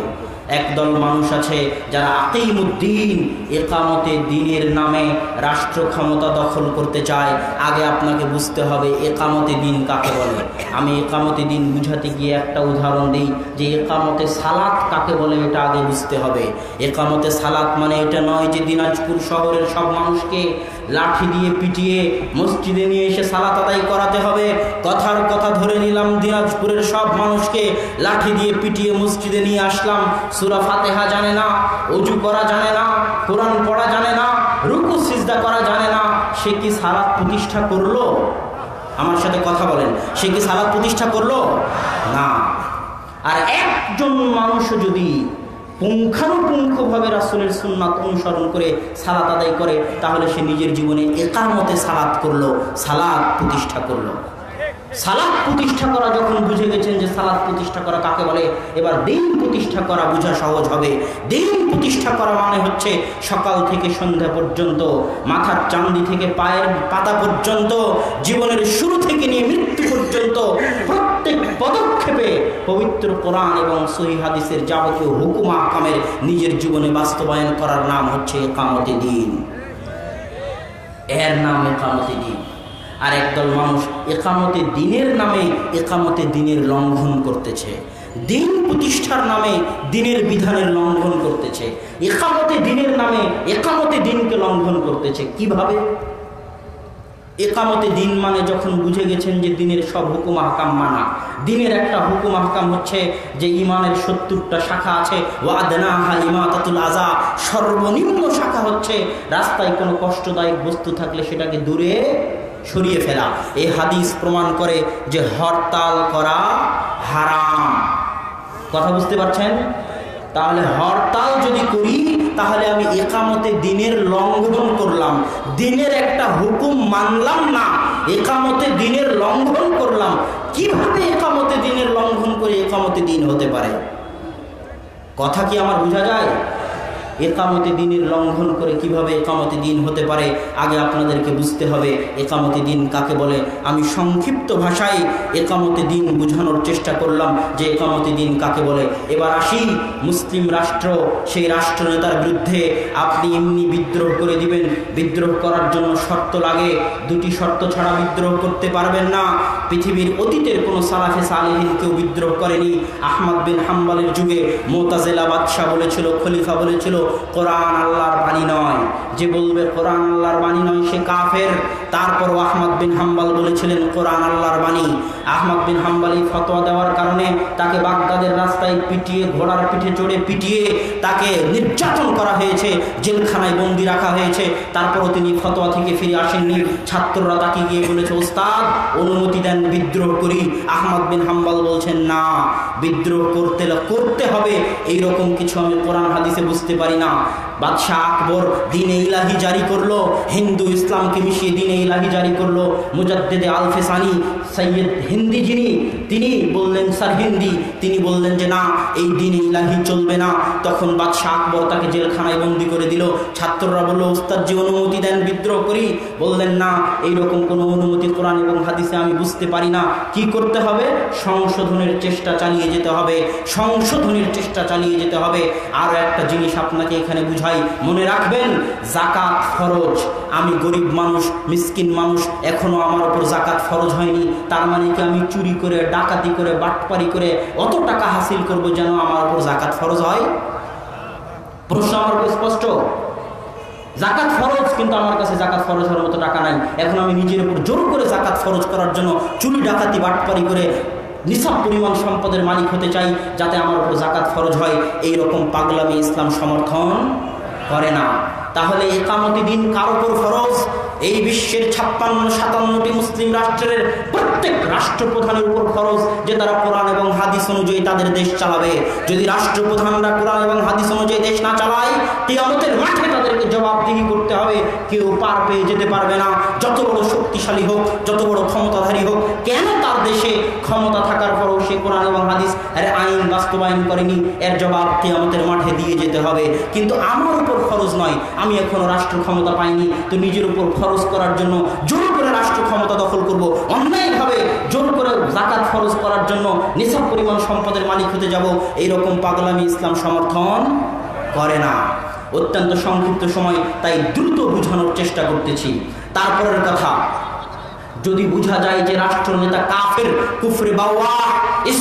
একদল মানুষ আছে যারা আকিমুদ্দিন, একামতে দিনের নামে রাষ্ট্র ক্ষমতা দখল করতে চায়। আগে আপনাকে বুঝতে হবে একামতে দিন কাকে বলে। আমি একামতে দিন বুঝাতে গিয়ে একটা উদাহরণ দিই, যে একামতে সালাত কাকে বলে এটা আগে বুঝতে হবে। একামতে সালাত মানে এটা নয় যে দিনাজপুর শহরের সব মানুষকে লাঠি দিয়ে পিটিয়ে মসজিদে নিয়ে এসে সালাত আদায় করাতে হবে। কথার কথা ধরে নিলাম দিনাজপুরের সব মানুষকে লাঠি দিয়ে পিটিয়ে মসজিদে নিয়ে আসলাম, সূরা ফাতিহা জানে না, ওযু করা জানে না, কোরআন পড়া জানে না, রুকু সিজদা করা জানে না, সে কি সালাত প্রতিষ্ঠা করলো? আমার সাথে কথা বলেন, সে কি সালাত প্রতিষ্ঠা করলো? না। আর একজন মানুষ যদি পুঙ্খানুপুঙ্খভাবে রাসূলের সুন্নাত অনুসরণ করে সালাত আদায় করে, তাহলে সে নিজের জীবনে একামতে সালাত করলো, সালাত প্রতিষ্ঠা করলো। সালাত প্রতিষ্ঠা করা যখন বুঝে গেছেন যে সালাত প্রতিষ্ঠা করা কাকে বলে, এবার দিন প্রতিষ্ঠা করা বোঝা সহজ হবে। দিন প্রতিষ্ঠা করা মানে হচ্ছে সকাল থেকে সন্ধ্যা পর্যন্ত, মাথার চান্দি থেকে পায়ের পাতা পর্যন্ত, জীবনের শুরু থেকে নিয়ে মৃত্যু পর্যন্ত প্রত্যেক পদক্ষেপে পবিত্র কোরআন এবং সহিহ হাদিসের যাবতীয় হুকুম আহকামের নিজের জীবনে বাস্তবায়ন করার নাম হচ্ছে ইকামতে দ্বীন। এর নাম ইকামতে দ্বীন। আর একদল মানুষ ইকামতে দ্বীনের নামে ইকামতে দ্বীনের লঙ্ঘন করতেছে, দিন প্রতিষ্ঠার নামে দিনের বিধানের লঙ্ঘন করতেছে, ইকামতে দ্বীনের নামে ইকামতে দ্বীনকে লঙ্ঘন করতেছে। কিভাবে? ইকামতে দ্বীন মানে যখন বুঝে গেছেন যে দিনের সব হুকুম আহকাম মানা। দিনের একটা হুকুম আহকাম হচ্ছে যে ইমানের 70টা শাখা আছে, ওয়াদনাহা ইমাতাতুল আযা, সর্বনিম্ন শাখা হচ্ছে রাস্তায় কোনো কষ্টদায়ক বস্তু থাকলে সেটাকে দূরে সরিয়ে ফেলা। এই হাদিস প্রমাণ করে যে হরতাল করা হারাম। কথা বুঝতে পারছেন? তাহলে হরতাল যদি করি তাহলে আমি ইকামতে দ্বীনের লঙ্ঘন করলাম, দ্বীনের একটা হুকুম মানলাম না, ইকামতে দ্বীনের লঙ্ঘন করলাম। কিভাবে ইকামতে দ্বীনের লঙ্ঘন করে ইকামতে দ্বীন হতে পারে? কথা কি আমার বোঝা যায়? ইকামতে দ্বীনের লঙ্ঘন করে কিভাবে ইকামতে দ্বীন হতে পারে আগে আপনাদেরকে বুঝতে হবে ইকামতে দ্বীন কাকে বলে। আমি সংক্ষিপ্ত ভাষায় ইকামতে দ্বীন বোঝানোর চেষ্টা করলাম যে ইকামতে দ্বীন কাকে বলে। এবার আসি, মুসলিম রাষ্ট্র, সেই রাষ্ট্রনেতার বিরুদ্ধে আপনি এমনি বিদ্রোহ করে দিবেন। বিদ্রোহ করার জন্য শর্ত লাগে, দুটি শর্ত ছাড়া বিদ্রোহ করতে পারবেন না। পৃথিবীর অতীতের কোনো সালাফে সালেহিন কেউ বিদ্রোহ করেনি। আহমদ বিন হাম্বলের যুগে মুতাজিলা বাদশাহ বলেছিল, খলিফা বলেছিল কোরআন আল্লাহর বাণী নয়, যে বলবে কোরআন আল্লাহর বাণী নয় সে কাফের। তারপরও আহমদ বিন হাম্বল বলেছিলেন কোরআন আল্লাহর বাণী। আহমদ বিন হাম্বল এই ফতোয়া দেওয়ার কারণে তাকে বাগদাদের রাস্তায় পিটিয়ে, ঘোড়ার পিঠে চড়ে পিটিয়ে তাকে নির্যাতন করা হয়েছে, জেলখানায় বন্দি রাখা হয়েছে। তারপরও তিনি ফতোয়া থেকে ফিরে আসেননি। ছাত্ররা তাকে গিয়ে বলেছে, ওস্তাদ অনুমতি দেন বিদ্রোহ করি। আহমদ বিন হাম্বল বলছেন না, বিদ্রোহ করতে হবে এইরকম কিছু আমি কোরআন হাদিসে বুঝতে পারি না। বাদশাহ আকবর দ্বীনে ইলাহি জারি করলো, হিন্দু ইসলামকে মিশিয়ে দ্বীনে ইলাহি জারি করলো। মুজাদ্দিদে আল ফিসানি সৈয়দ হিন্দি যিনি, তিনি বললেন স্যার হিন্দি, তিনি বললেন যে না, এই দ্বীনে ইলাহি চলবে না। তখন বাদশাহ আকবর তাকে জেলখানায় বন্দি করে দিল। ছাত্ররা বলল, ওস্তাদ জি অনুমতি দেন বিদ্রোহ করি। বললেন না, এইরকম কোনো অনুমতি কোরআন এবং হাদিসে আমি বুঝতে পারি না। কি করতে হবে? সংশোধনের চেষ্টা চালিয়ে যেতে হবে, সংশোধনের চেষ্টা চালিয়ে যেতে হবে। আরও একটা জিনিস আপনাকে এখানে বুঝাই, মনে রাখবেন যাকাত ফরজ। আমি গরিব মানুষ, মিসকিন মানুষ, এখনো আমার উপর যাকাত ফরজ হয়নি। তার মানে কি আমি চুরি করে, ডাকাতি করে, বাটপারি করে অত টাকা হাসিল করব যেন আমার উপর যাকাত ফরজ হয়? প্রশ্ন আমার স্পষ্ট। যাকাত ফরজ, কিন্তু আমার কাছে যাকাত ফরজ হওয়ার মতো টাকা নাই। এখন আমি নিজের উপর জোর করে যাকাত ফরজ করার জন্য চুরি, ডাকাতি, বাটপারি করে নিসাব পরিমাণ সম্পদের মালিক হতে চাই যাতে আমার উপর যাকাত ফরজ হয়। এইরকম পাগলামি ইসলাম সমর্থন করে না। তাহলে ইকামতে দ্বীন কার উপর ফরজ? এই বিশ্বের 56-57টি মুসলিম রাষ্ট্রের প্রত্যেক রাষ্ট্রপ্রধানের উপর ফরজ যে তারা কোরআন এবং হাদিস অনুযায়ী তাদের দেশ চালাবে। যদি রাষ্ট্রপ্রধানরা কোরআন এবং হাদিস অনুযায়ী দেশ না চালায়, কিয়ামতের মাঠে তাদেরকে জবাবদিহি করতে হবে। কেউ পার পেয়ে যেতে পারবে না, যত বড় শক্তিশালী হোক, যত বড় ক্ষমতাধারী হোক। কেন তার দেশে ক্ষমতা থাকার পরও সে কোরআন এবং হাদিস এর আইন বাস্তবায়ন করেনি? এর জবাব কিয়ামতের মাঠে দিয়ে যেতে হবে। কিন্তু আমার উপর ফরজ নয়, আমি এখনো রাষ্ট্র ক্ষমতা পাইনি, তো নিজের উপর ফরজ করার জন্য জোর করে রাষ্ট্র ক্ষমতা দখল করব, অন্যায়ভাবে জোর করে যাকাত ফরজ করার জন্য নিসাব পরিমাণ সম্পদের মালিক হতে যাব, এইরকম পাগলামি ইসলাম সমর্থন করে না। অত্যন্ত সংক্ষিপ্ত সময়, তাই দ্রুত বোঝানোর চেষ্টা করতেছি। তারপরের কথা, যদি বোঝা যায় যে রাষ্ট্রনেতা কাফের, কুফরে বাওয়াহ,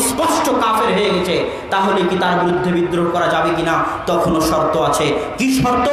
স্পষ্ট কাফের হয়ে গেছে, তাহলে কি তার বিরুদ্ধে বিদ্রোহ করা যাবে কিনা? তখনও শর্ত আছে। কি শর্ত?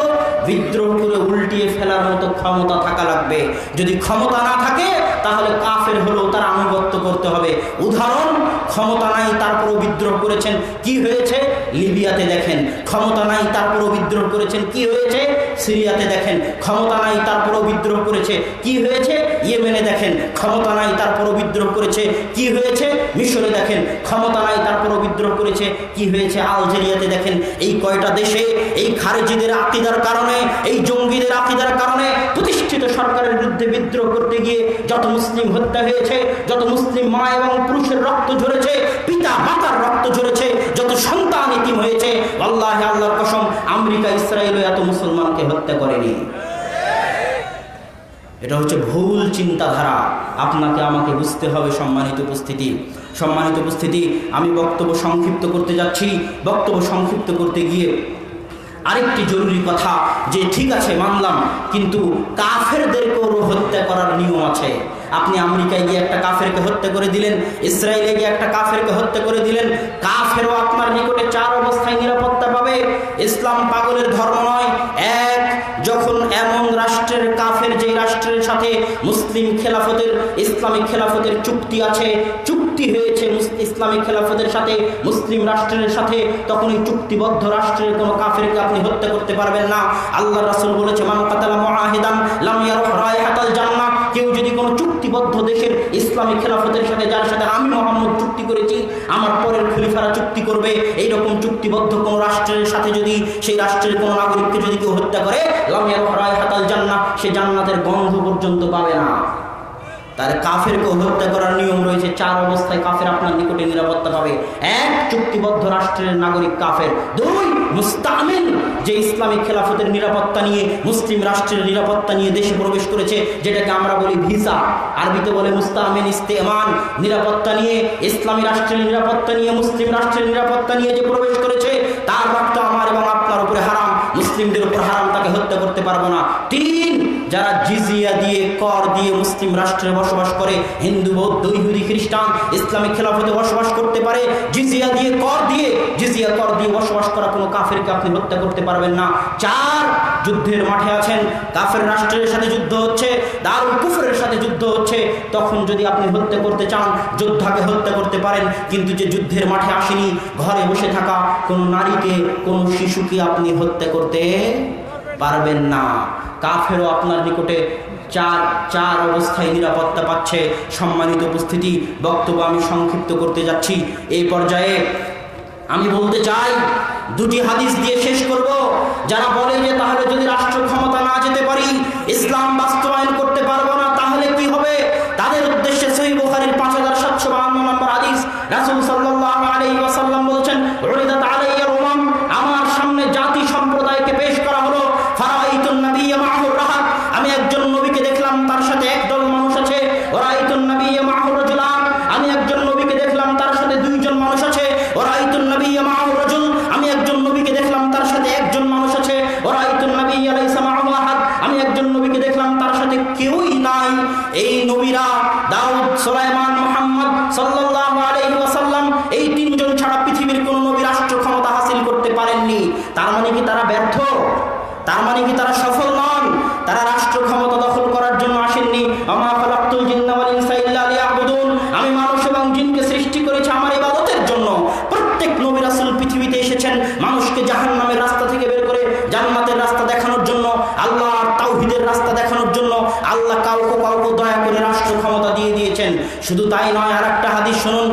বিদ্রোহ করে উল্টিয়ে ফেলার মতো ক্ষমতা থাকা লাগবে। যদি ক্ষমতা না থাকে তাহলে কাফের হলেও তার আনুগত্য করতে হবে। উদাহরণ, ক্ষমতা নাই তারপরও বিদ্রোহ করেছেন, কি হয়েছে? লিবিয়াতে দেখেন। ক্ষমতা নাই তারপরও বিদ্রোহ করেছেন, কি হয়েছে? সিরিয়াতে দেখেন। ক্ষমতা নাই তারপরও বিদ্রোহ করেছে, কি হয়েছে? ইয়েমেনে দেখেন। ক্ষমতা নাই তারপরও বিদ্রোহ করেছে, কি হয়েছে? মিশরে দেখেন। ক্ষমতা নাই তারপরও বিদ্রোহ করেছে, কি হয়েছে? আলজেরিয়াতে দেখেন। এই কয়টা দেশে এই খারেজিদের আকীদার কারণে, এই জঙ্গিদের আকীদার কারণে প্রতিষ্ঠিত সরকারের বিরুদ্ধে বিদ্রোহ করতে গিয়ে যত মুসলিম হত্যা হয়েছে, যত মুসলিম মা এবং পুরুষের রক্ত ঝরেছে, পিতা মাতার রক্ত ঝরেছে, যত সন্তান এতিম হয়েছে, আল্লাহে আল্লাহর কসম আমেরিকা ইসরায়েল এত মুসলমানকে হত্যা করেনি। এটা হচ্ছে ভুল চিন্তাধারা, আপনাকে আমাকে বুঝতে হবে। সম্মানিত উপস্থিতি, আমি বক্তব্য সংক্ষিপ্ত করতে যাচ্ছি। বক্তব্য সংক্ষিপ্ত করতে গিয়ে আরেকটি জরুরি কথা, যে ঠিক আছে মানলাম, কিন্তু কাফেরদেরকেও হত্যা করার নিয়ম আছে। আপনি আমেরিকায় গিয়ে একটা কাফেরকে হত্যা করে দিলেন, ইসরায়েলে গিয়ে একটা কাফেরকে হত্যা করে দিলেন, কাফেরও আপনার নিকটে 4 অবস্থায় নিরাপত্তা পাবে। ইসলাম পাগলের ধর্ম নয়। এক, যখন এমন রাষ্ট্রের কাফের, যে রাষ্ট্রের সাথে মুসলিম খেলাফতের, ইসলামিক খেলাফতের চুক্তি আছে, চুক্তি হয়েছে ইসলামিক খেলাফতের সাথে, মুসলিম রাষ্ট্রের সাথে, তখন এই চুক্তিবদ্ধ রাষ্ট্রের কোনো কাফেরকে আপনি হত্যা করতে পারবেন না। আল্লাহ রাসূল বলেছে, মান কাতালা মুআহিদান লাম ইয়ারহ রায়হাতাল জান্নাহ। কেউ যদি কোনো চুক্তিবদ্ধ দেশের ইসলামিক খেলাফতের সাথে, যার সাথে আমি মুহাম্মদ চুক্তি করেছি, আমার পরের খলিফারা চুক্তি করবে, এইরকম চুক্তিবদ্ধ কোনো রাষ্ট্রের সাথে যদি সেই রাষ্ট্রের কোনো নাগরিককে যদি কেউ হত্যা করে, লাম ইয়ারহ রায়হাতাল জান্নাহ, সে জান্নাতের গন্ধ পর্যন্ত পাবে না। তার কাফেরকে হত্যা করার নিয়ম রয়েছে। 4 অবস্থায় কাফের আপনার নিকটে নিরাপত্তা পাবে। 1, চুক্তিবদ্ধ রাষ্ট্রের নাগরিক কাফের। 2, মুস্তামিন, যে ইসলামিক খেলাফতের নিরাপত্তা নিয়ে, মুসলিম রাষ্ট্রের নিরাপত্তা নিয়ে দেশে প্রবেশ করেছে, যেটাকে আমরা বলি ভিসা, আরবিতে বলে মুস্তামিন, ইস্তেমান। নিরাপত্তা নিয়ে, ইসলামী রাষ্ট্রের নিরাপত্তা নিয়ে, মুসলিম রাষ্ট্রের নিরাপত্তা নিয়ে যে প্রবেশ করেছে, তার রক্ত আমার এবং আপনার উপরে হারাম, মুসলিমদের উপর হারাম, তাকে হত্যা করতে পারবো না। 3, যারা জিজিয়া দিয়ে, কর দিয়ে মুসলিম রাষ্ট্রে বসবাস করে, হিন্দু, বৌদ্ধ, ইহুদি, খ্রিস্টান, ইসলামিক খেলাফতে বসবাস করতে পারে, জিজিয়া কর দিয়ে বসবাস করা কোনো কাফেরকে আপনি হত্যা করতে পারবেন না। 4, যুদ্ধের মাঠে আছেন, কাফের রাষ্ট্রের সাথে যুদ্ধ হচ্ছে, দারুল কুফরের সাথে যুদ্ধ হচ্ছে, তখন যদি আপনি হত্যা করতে চান, যোদ্ধাকে হত্যা করতে পারেন, কিন্তু যে যুদ্ধের মাঠে আসেনি, ঘরে বসে থাকা কোনো নারীকে, কোনো শিশুকে আপনি হত্যা করতে পারবেন না। কাফেরও আপনার নিকটে 4 অবস্থায় নিরাপত্তা পাচ্ছে। সম্মানিত উপস্থিতি, বক্তব্য আমি সংক্ষিপ্ত করতে যাচ্ছি। এই পর্যায়ে আমি বলতে চাই, 2টি হাদিস দিয়ে শেষ করব। যারা বলে যে তাহলে যদি রাষ্ট্র ক্ষমতা না যেতে পারি, ইসলাম বাস্তবায়ন করতে পারবো না, তাহলে কি হবে, তাদের উদ্দেশ্যে সহিহ বুখারীর 5752 নম্বর হাদিস, রাসূল সাল্লাল্লাহু আলাইহি ওয়াসাল্লাম বলেছেন, উরিদাত আলাইয়াল উমাম, আমার সামনে জাতি সম্প্রদায়কে পেশ করা হলো, ফারাইতুন নাবিয়্যা মা'আহু রাহাত, আমি একজন নবীকে দেখলাম, তার সাথে একদল মানুষ আছে। ওয়ারাইতুন নাবিয়্যা মা'আহু রাজুলান, আমি একজন নবীকে দেখলাম, তার সাথে 2 জন মানুষ আছে। ওয়ারাইতুন নাবিয়্যা মা'আহু রাজুল, আমি একজন নবীকে দেখলাম, তার সাথে 1 জন মানুষ আছে। ওয়ারাইতুন নাবিয়্যা লাইসা মা'আহু আহাদ, আমি একজন নবীকে দেখলাম, তার সাথে কেউই নাই। এই নবীরা দাউদ, সুলাইমান, মুহাম্মদ সাল্লাল্লাহু আলাইহি ওয়াসাল্লাম, এই 3 জন ছাড়া পৃথিবীর কোন নবী রাষ্ট্র ক্ষমতা হাসিল করতে পারেননি। তার মানে কি তারা ব্যর্থ? তার মানে কি তারা সফল নন? তারা রাষ্ট্র ক্ষমতা দখল করার জন্য আসেননি। আমা খালাকতুল জিন্না ওয়াল ইনসা ইল্লা লিয়াবুদুন, আমি মানুষ এবং জিনকে সৃষ্টি করেছি আমার ইবাদতের জন্য। প্রত্যেক নবী রাসূল পৃথিবীতে এসেছেন মানুষকে জাহান্নামের রাস্তা থেকে বের করে জান্নাতের রাস্তা দেখানোর জন্য, আল্লাহর তাওহীদের রাস্তা দেখানোর জন্য। আল্লাহ কাউকে দয়া করে রাষ্ট্র ক্ষমতা দিয়ে দিয়েছেন। শুধু তাই নয়, আরেকটা হাদিস শুনুন,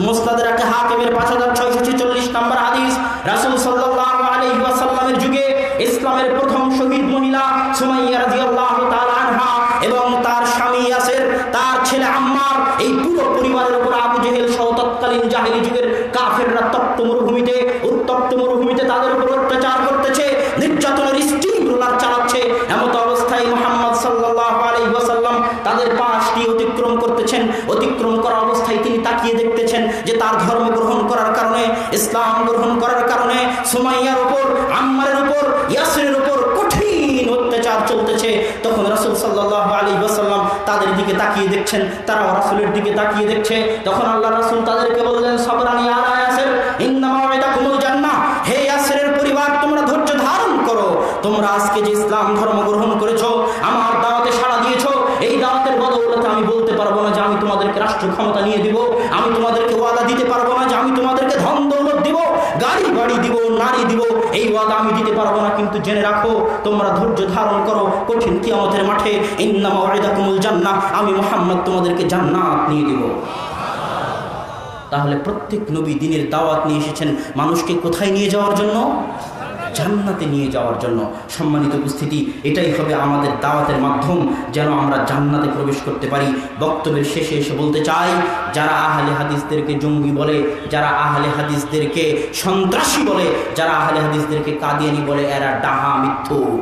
মুসনাদের হাকিমের 5646 নম্বর হাদিস, রাসূল সাল্লাল্লাহু আলাইহি ওয়াসাল্লামের যুগে ইসলামের প্রথম শহীদ মহিলা সুমাইয়া রাদিয়াল্লাহু তাআলা আনহা এবং তার স্বামী ইয়াসির, তার ছেলে আম্মার, এই পুরো পরিবারের উপর আবু জেহেল সহ তৎকালীন জাহেলি যুগের কাফেররা উত্তপ্ত মরুভূমিতে তাদের উপর অত্যাচার করতেছে, নির্যাতনের স্টিম রোলার চালাচ্ছে। এমত অবস্থায় মুহাম্মদ সাল্লাল্লাহু আলাইহি ওয়াসাল্লাম তাদের পাশ দিয়ে অতিক্রম করতেছেন। অতিক্রম করা অবস্থায় তিনি তাকিয়ে দেখতেছেন যে তার ধর্ম গ্রহণ করার কারণে, ইসলাম গ্রহণ করার কারণে সুমাইয়ার উপর, আম্মারের উপর, ইয়াসিরের উপর কঠিন অত্যাচার চলতেছে। তখন রাসূল সাল্লাল্লাহু আলাইহি ওয়াসাল্লাম তাদের দিকে তাকিয়ে দেখছেন, তারাও রাসূলের দিকে তাকিয়ে দেখছে। তখন আল্লাহ রাসূল তাদেরকে বললেন, সাবরান ইয়া ইয়াসির, ইন্না মাওইদাকুমুল জান্নাহ, হে ইয়াসিরের পরিবার, তোমরা ধৈর্য ধারণ করো। তোমরা আজকে যে ইসলাম ধর্ম গ্রহণ করেছো, আমার দাওয়াতে সাড়া দিয়েছো, এই দাওয়াতের বদৌলতে আমি বলতে পারবো না যে আমি তোমাদেরকে রাষ্ট্র ক্ষমতা নিয়ে দিব। আমি তোমাদেরকে ওয়াদা দিতে পারবো না যে আমি তোমাদেরকে ধন দৌলত দিব, গাড়ি বাড়ি দিব, নারী দিব, এই ওয়াদা আমি দিতে পারবো না। কিন্তু জেনে রাখো, তোমরা ধৈর্য ধারণ করো, কঠিন কিয়ামতের মাঠে ইন্না মাওইদাকুমুল জান্নাহ, আমি মুহাম্মদ তোমাদেরকে জান্নাত নিয়ে দিব। তাহলে প্রত্যেক নবী দ্বীনের দাওয়াত নিয়ে এসেছেন মানুষকে কোথায় নিয়ে যাওয়ার জন্য? জান্নাতে নিয়ে যাওয়ার জন্য। সম্মানিত উপস্থিতি, এটাই হবে আমাদের দাওয়াতের মাধ্যম, যেন আমরা জান্নাতে প্রবেশ করতে পারি। বক্তব্যের শেষে এসে বলতে চাই, যারা আহলে হাদিসদেরকে জঙ্গি বলে, যারা আহলে হাদিসদেরকে সন্ত্রাসী বলে, যারা আহলে হাদিসদেরকে কাদিয়ানি বলে, এরা ডাহা মিথ্যুক।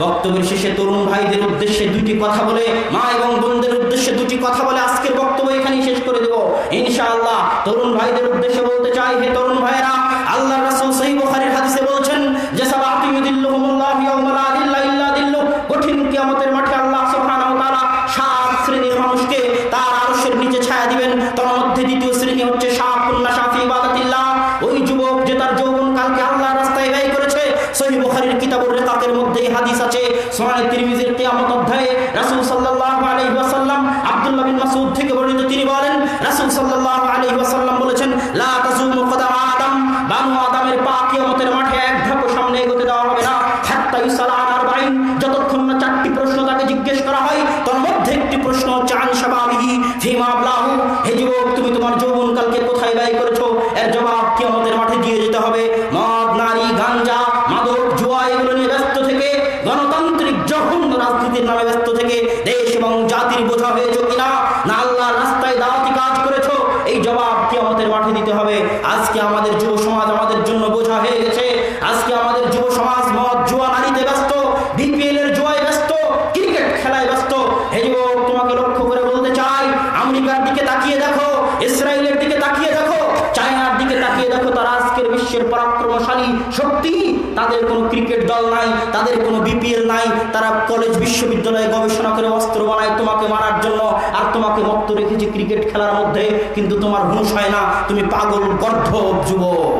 বক্তব্যের শেষে তরুণ ভাইদের উদ্দেশ্যে দুটি কথা বলে, মা এবং বোনদের উদ্দেশ্যে দুটি কথা বলে আজকের বক্তব্য এখানেই শেষ করে দেব ইনশাআল্লাহ। তরুণ ভাইদের উদ্দেশ্যে বলতে চাই, হে তরুণ ভাইরা, আল্লাহর রাসূল সহিহ বুখারীর হাদিসে বলছেন যে সাবাতু ইউদিল্লুহুমুল্লাহু ইয়াওমা লা দিল্লা ইল্লা দিল্লু, কঠিন কিয়ামতের মাঠে আল্লাহ সুবহানাহু ওয়া তাআলা সাত শ্রেণীর মানুষকে তার আরশের নিচে ছায়া দিবেন। তার মধ্যে দ্বিতীয় শ্রেণী হচ্ছে শাবুন নাশা ফি ইবাদাতিল্লাহ, ওই যুবক যে তার যৌবনকালকে আল্লাহর রাস্তায় ব্যয় করেছে। সহিহ বুখারীর কিতাবুর রিকাকের মধ্যে হাদিস আছে। সুনানে তিরমিজির কিয়ামত অধ্যায়ে রাসূল সাল্লাল্লাহু আলাইহি ওয়াসাল্লাম আব্দুল্লাহ বিন মাসউদ থেকে বর্ণিত, তিনি বলেন রাসূল সাল্লাল্লাহু আলাইহি ওয়াসাল্লাম বলেছেন, লা তাজুমু কদাম আদম, বানু আদমের পা কিয়ামতের মাঠে এক ধাপ সামনে এগোতে দেওয়া হবে না, হাত্তা ইউসালা আন আরবাঈন, যতক্ষণ না চারটি প্রশ্ন তাকে জিজ্ঞেস করা হয়। তার মধ্যে একটি প্রশ্ন হচ্ছে আন শাবাবিহি ফিমা আবলাহু, হে যুবক, তুমি তোমার যৌবনকালকে কোথায় ব্যয় করেছো? এর জবাব কিয়ামতের মাঠে দিয়ে যেতে হবে। মদ, নারী, গাঞ্জা, মাদক, জুয়া এগুলো নিয়ে ব্যস্ত থেকে, গণতান্ত্রিক জঘন্য রাজনীতির নামে ব্যস্ত থেকে দেশ এবং জাতির বোঝা হয়েছো কিনা, না আল্লাহর রাস্তায় দাওয়াতি কাজ করেছো? এই জবাব কিয়ামতের মাঠে দিতে হবে। আজকে আমাদের যুব সমাজ আমাদের জন্য বোঝা হয়ে গেছে। আজকে আমাদের যুব সমাজ মদ, জুয়া, নারীতে ব্যস্ত, বিপিএল এর জুয়ায় ব্যস্ত, ক্রিকেট খেলায় ব্যস্ত। হে যুবক, তোমাকে লক্ষ্য করে বলতে চাই, আমেরিকার দিকে তাকিয়ে দেখো, ইসরায়েলের দিকে তাকিয়ে দেখো, চায়নার দিকে তাকিয়ে দেখো, তারা আজকের বিশ্বের পরাক্রমশালী শক্তি। তাদের কোনো ক্রিকেট দল নাই, তাদের কোনো বিপিএল নাই, তারা কলেজ বিশ্ববিদ্যালয়ে গবেষণা করে অস্ত্র বানায় তোমাকে মারার জন্য, আর তোমাকে মত্ত রেখেছে ক্রিকেট খেলার মধ্যে, কিন্তু তোমার হুঁশ হয় না, তুমি পাগল গর্ধব যুবক।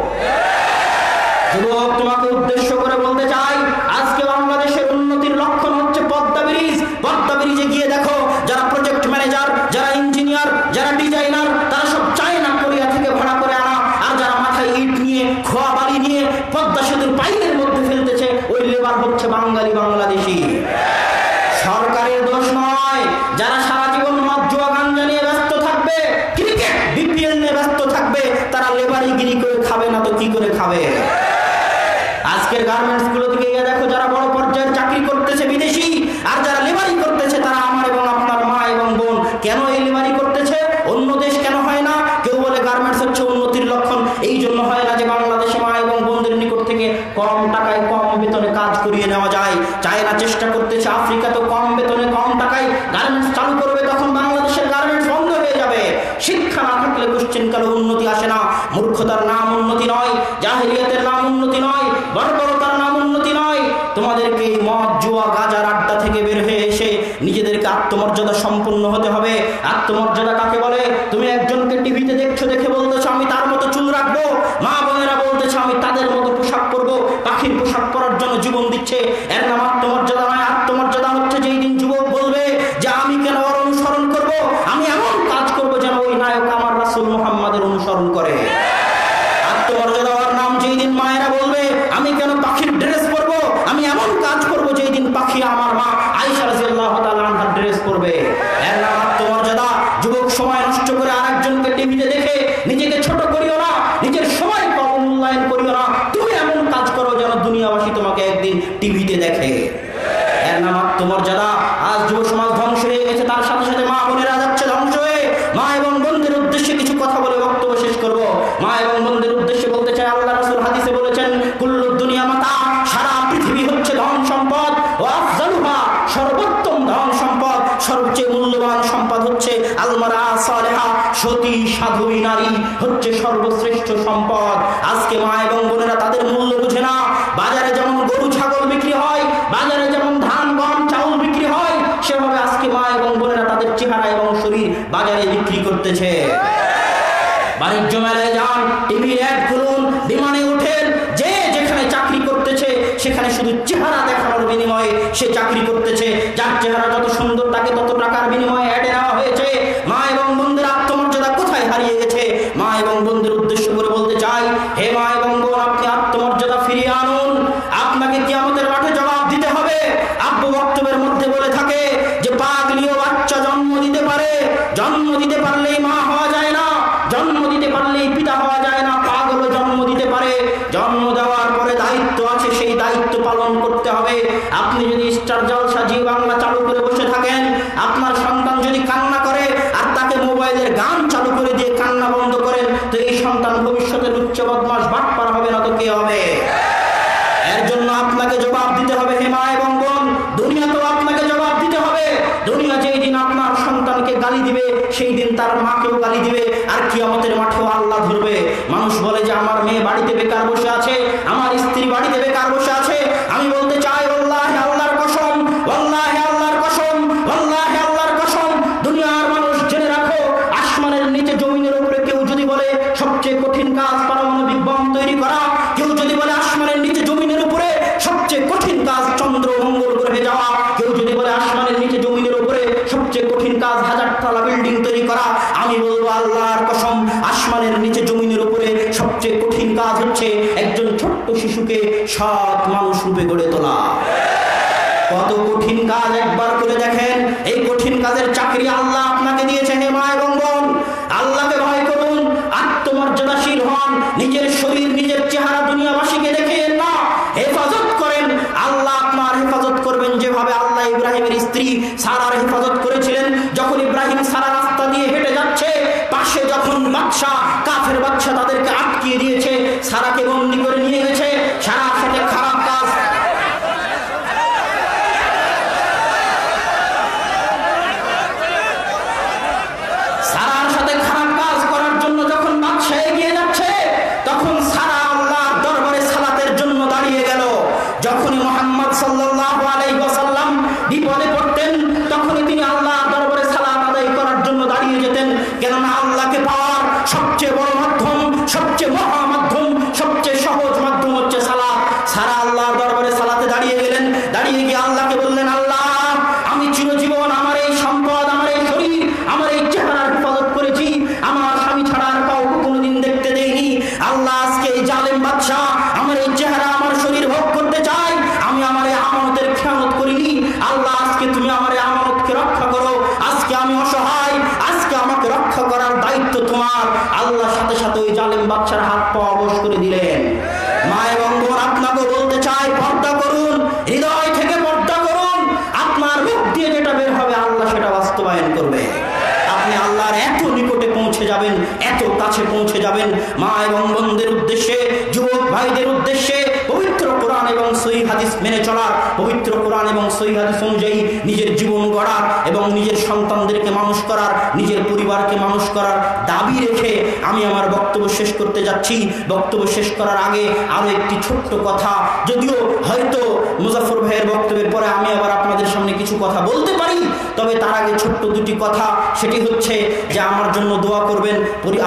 যুবক, তোমাকে উদ্দেশ্য করে বলতে চাই, আজকে বাংলাদেশের উন্নতির লক্ষণ হচ্ছে পদ্মা ব্রিজ। পদ্মা ব্রিজে গিয়ে দেখো, যারা প্রজেক্ট ম্যানেজার, যারা ইঞ্জিনিয়ার, যারা ডিজাইনার, তারা সব চায়না কোরিয়া থেকে ভাড়া করে আনা, আর যারা মাথায় ইট নিয়ে, খোয়া বালি নিয়ে পদ্মা সেতুর পাইলের মধ্যে ফেলতেছে, ওই লেবার হচ্ছে বাঙালি, বাংলাদেশি। সরকারের দোষ নয়। যারা সারা জীবন মদ, জুয়া, গাঞ্জা নিয়ে ব্যস্ত থাকবে, ক্রিকেট, বিপিএল নিয়ে ব্যস্ত থাকবে, তারা লেবারিগিরি করে খাবে না তো কি করে খাবে? আজকের গার্মেন্টস গুলো থেকে গিয়ে দেখো, যারা বড় পর্যায়ের চাকরি করতেছে বিদেশি, আর যারা লেবারি করতেছে তারা আমার এবং আপনার মা এবং বোন। কেন এই লেবারি করতেছে? অন্য দেশ কেন হয় না? কেউ বলে গার্মেন্টস হচ্ছে উন্নতির লক্ষণ। এই জন্য হয় না যে বাংলাদেশে মা এবং বোনদের নিকট থেকে কম টাকায় কম বেতনে কাজ করিয়ে নেওয়া যায়। চায়না চেষ্টা করতেছে, আফ্রিকা তো কম বেতনে কম টাকায় গার্মেন্টস চালু করবে, তখন বাংলাদেশের গার্মেন্টস বন্ধ হয়ে যাবে। শিক্ষা না থাকলে কোশ্চেন কালে উন্নতি আসে না। মূর্খতার নাম উন্নতি নয়, জাহেলিয়াতের নাম উন্নতি নয়, বর্বরতার নাম উন্নতি নয়। তোমাদেরকে মদ, জুয়া, গাঁজার আড্ডা থেকে বের হয়ে এসে নিজেদেরকে আত্মমর্যাদা সম্পন্ন হতে হবে। আত্মমর্যাদা কাকে বলে? তুমি একজনকে টিভিতে দেখছো, দেখে বলতেছো আমি তার মতো চুল রাখবো, মা বোনেরা বলতেছে আমি তাদের মতো পোশাক পরবো, পাখির পোশাক পরার জন্য জীবন দিচ্ছে, এর নাম আত্মমর্যাদা নয়। আত্মমর্যাদা হচ্ছে যেই দিন যুবক বলবে যে আমি কেন ওর অনুসরণ করবো, আমি এমন কাজ করবো যেন ওই নায়ক আমার রাসূল মুহাম্মাদের অনুসরণ করে। আত্মমর্যাদা হওয়ার নাম যেই দিন মায়েরা বলবে আমি কেন পাখির ড্রেস পরবো, আমি এমন কাজ করবো যেই দিন পাখি আমার মা আয়েশা রাদিয়াল্লাহু তাআলা আনহার ড্রেস পরবে, এর নাম আত্মমর্যাদা। যুবক, সময় নষ্ট করে আরেকজনকে টিভিতে দেখে নিজেকে ছোট করিও না, নিজের সময় কম মূল্যায়ন করিও না। তুমি এমন কাজ করো যেন দুনিয়াবাসী তোমাকে একদিন টিভিতে দেখে, এর নাম আত্মমর্যাদা। আজ যুব সমাজ ধ্বংস হয়ে গেছে, তার সাথে সাথে মা বোনেরা যাচ্ছে ধ্বংস হয়ে। মা এবং বোনদের উদ্দেশ্যে কিছু কথা বলে বক্তব্য শেষ করব। মা এবং বোনদের উদ্দেশ্যে বলতে চাই, আল্লাহ রাসূল হাদিসে বলেছেন কুল্লু দুনিয়া মাতা, সারা পৃথিবী হচ্ছে ধন সম্পদ, ও আফজালুহা, সর্বোত্তম ধন সম্পদ, সবচেয়ে মূল্যবান সম্পদ হচ্ছে আলমারা সালেহা, সতী সাধবী নারী হচ্ছে সর্বশ্রেষ্ঠ সম্পদ। আজকে মা এবং বোনেরা তাদের মূল্য বুঝে না। বাজারে যেমন গরু ছাগল বিক্রি হয়, বাজারে যেমন ধান গম চাউল বিক্রি হয়, সেভাবে আজকে মা এবং বোনেরা তাদের চেহারা এবং শরীর বাজারে বিক্রি করতেছে। বাণিজ্য মেলায় যান, টিভি অ্যাড খুলুন, বিমানে উঠেন, যে যেখানে চাকরি করতেছে সেখানে শুধু চেহারা দেখানোর বিনিময়ে সে চাকরি করতেছে। যার চেহারা যত সুন্দর তাকে তত টাকার বিনিময়ে অ্যাডে নেওয়া হয়েছে। মা এবং বোনদের আত্মমর্যাদা কোথায় হারিয়ে গেছে? মা এবং বোনদের উদ্দেশ্য করে বলতে চাই, হে মা এবং বোন, আপনি আত্মমর্যাদা ফিরিয়ে আনুন। আপনাকে কিয়ামতের মাঠে জবাব দিতে হবে। আব্বু বক্তব্যের মধ্যে বলে থাকে যে পাগলিও বাচ্চা জন্ম দিতে পারে, জন্ম দিতে পারলেই মা হওয়া যায় না, জন্ম দিতে পারলেই পিতা হওয়া যায় না। পাগলও জন্ম দিতে পারে, জন্ম দেওয়ার পরে দায়িত্ব আছে, সেই দায়িত্ব পালন করতে হবে। আপনি যদি স্টার জলসা জি বাংলা চালু করে বসে থাকেন, আপনার সন্তান যদি কান্না করে আর তাকে মোবাইলের গান চালু করে দিয়ে কান্না বন্ধ করেন, তো এই সন্তান ভবিষ্যতের উচ্চ বদমাশ বাটপার হবে না তো কে হবে? এর জন্য আপনাকে জবাব দিতে হবে হে মা এবং বোন। দুনিয়াতেও আপনাকে জবাব দিতে হবে। দুনিয়া যেই দিন আপনার সন্তানকে গালি দিবে, সেই দিন তার মাকেও গালি দিবে, আর কিয়ামতের মাঠেও আল্লাহ ধরবে। মানুষ বলে যে আমার মেয়ে বাড়িতে বেকার বসে আছে, আমার স্ত্রী বাড়িতে বেকার বসে আছে। আমি বলতে চাই আল্লাহ আল্লাহর কসম, আল্লাহ আল্লাহর কসম, আল্লাহ আল্লাহর কসম, দুনিয়ার মানুষ জেনে রাখো, আসমানের নিচে জমিনের উপরে কেউ যদি বলে সবচেয়ে কঠিন কাজ পারমাণবিক বোম তৈরি করা, কেউ যদি বলে আসমানের নিচে জমিনের উপরে সবচেয়ে কঠিন কাজ চন্দ্র মঙ্গল গ্রহে যাওয়া, কেউ যদি বলে আসমানের নিচে জমিনের উপরে সবচেয়ে কঠিন কাজ 1000 তলা বিল্ডিং তৈরি করা, আমি বলবো আল্লাহর কসম, আসমানের নিচে জমিনের উপরে সবচেয়ে কঠিন কাজ হচ্ছে একজন ছোট্ট শিশুকে সৎ মানুষ রূপে গড়ে তোলা। কত কঠিন কাজ একবার করে দেখেন। এই কঠিন কাজের চাকরি আল্লাহ আপনাকে দিয়েছে হে মা এবং বোন। আল্লাহকে ভয় করুন, আত্মমর্যাদাশীল হন, নিজের শরীর নিজের চেহারা দুনিয়াবাসীকে দেখেন না, হেফাজত করেন। আল্লাহ আপনার হেফাজত করবেন যেভাবে আল্লাহ ইব্রাহিমের স্ত্রী সারার হেফাজত করেছিলেন। যখন ইব্রাহিম সারা রাস্তা দিয়ে হেঁটে যাচ্ছে, পাশে যখন বাদশা কাফের বাদশা তাদেরকে আটকিয়ে দিয়েছে, সারাকে বন্দী করে নিয়ে গেছে, সারার সাথে খারাপ কাজ করার জন্য যখন বাদশা এগিয়ে যাচ্ছে, তখন সারা আল্লাহর দরবারে সালাতের জন্য দাঁড়িয়ে গেল। যখনই মুহাম্মদ সাল্লাল্লাহু আলাইহি ওয়াসাল্লাম বিপদে পড়তেন, তখনই তিনি আল্লাহর দরবারে সালাত আদায় করার জন্য দাঁড়িয়ে যেতেন। কেননা আল্লাহকে পাওয়ার সবচেয়ে বড় মাধ্যম, সবচেয়ে মহা মাধ্যম, সবচেয়ে সহজ মাধ্যম হচ্ছে সালাত। সারা আল্লাহর দরবারে সালাতে দাঁড়িয়ে গেলেন। দাঁড়িয়ে গিয়ে আল্লাহকে বললেন, আল্লাহ আমি চিরজীবন আমার এই সম্পদ, আমার এই শরীর, আমার এই চেহারার হেফাজত করেছি, আমার স্বামী ছাড়া আর কাউকে কোনোদিন দেখতে দেইনি। আল্লাহ আজকে এই জালেম বাদশা আমার এই চেহারা আমার শরীর ভোগ করতে চাই, আমি আমার এই আমানতের খেয়ানত করিনি। আল্লাহ আজকে তুমি আমার এই আমানতকে রক্ষা করো, আজকে আমি অসহায়, আজকে আমাকে রক্ষা করার দায়িত্ব তোমার। আল্লাহ সাথে সাথে ওই জালেম বাদশার হাত পা অবশ করে দিলেন। মা এবং বোন, আপনাকে বলতে চাই, পর্দা করুন, হৃদয় থেকে পর্দা করুন। আপনার মুখ দিয়ে যেটা বের হবে আল্লাহ সেটা বাস্তবায়ন করবে। আপনি আল্লাহর এত নিকটে পৌঁছে যাবেন, এত কাছে পৌঁছে যাবেন। মা এবং বোনদের উদ্দেশ্যে, যুবক ভাইদের উদ্দেশ্যে পবিত্র কোরআন এবং সহিহ হাদিস মেনে চলার, পবিত্র কোরআন এবং সহিহ হাদিস অনুযায়ী নিজের জীবন গড়ার এবং নিজের সন্তানদেরকে মানুষ করার, নিজের পরিবারকে মানুষ করার দাবি রেখে আমি আমার বক্তব্য শেষ করতে যাচ্ছি। বক্তব্য শেষ করার আগে আরো একটি ছোট্ট কথা, যদিও হয়তো মুজাফফর ভাইয়ের বক্তব্যের পরে আমি আবার আপনাদের সামনে কিছু কথা বলতে পারি, তবে তার আগে ছোট্ট দুটি কথা। সেটি হচ্ছে যে আমার জন্য দোয়া করবেন,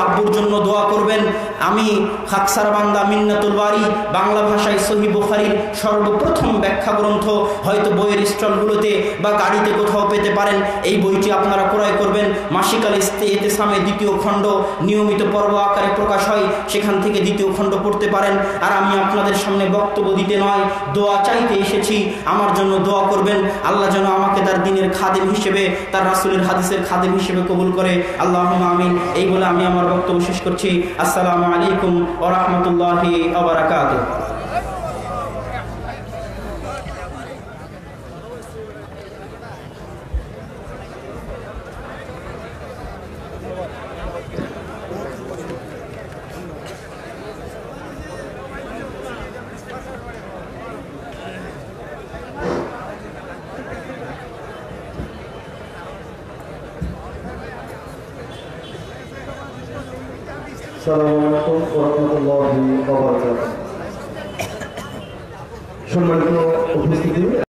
আব্বুর জন্য দোয়া করবেন। আমি খাকসার বান্দা মিন্নাতুল বারী বাংলা ভাষায় সহিহ বুখারীর সর্বপ্রথম ব্যাখ্যা গ্রন্থ হয়তো বইয়ের স্টলগুলোতে বা গাড়িতে কোথাও পেতে পারেন। এই বইটি আপনারা ক্রয় করবেন। মাসিক আল ইতিসামে 2য় খণ্ড নিয়মিত পর্ব আকারে প্রকাশ হয়, সেখান থেকে 2য় খণ্ড পড়তে পারেন। আর আমি আপনাদের সামনে বক্তব্য দিতে নয়, দোয়া চাইতে এসেছি। আমার জন্য দোয়া করবেন, আল্লাহ যেন আমাকে তার দ্বীনের খাদেম হিসেবে, তার রাসূলের হাদিসের খাদেম হিসেবে কবুল করে। আল্লাহুম্মা আমিন। এই বলে আমি আমার বক্তব্য শেষ করছি। আসসালামু আলাইকুম ওয়া রাহমাতুল্লাহি ওয়া বারাকাতুহু। আসসালামু আলাইকুম ওয়া রাহমাতুল্লাহি ওয়া বারাকাতুহু। সম্মানিত উপস্থিতি।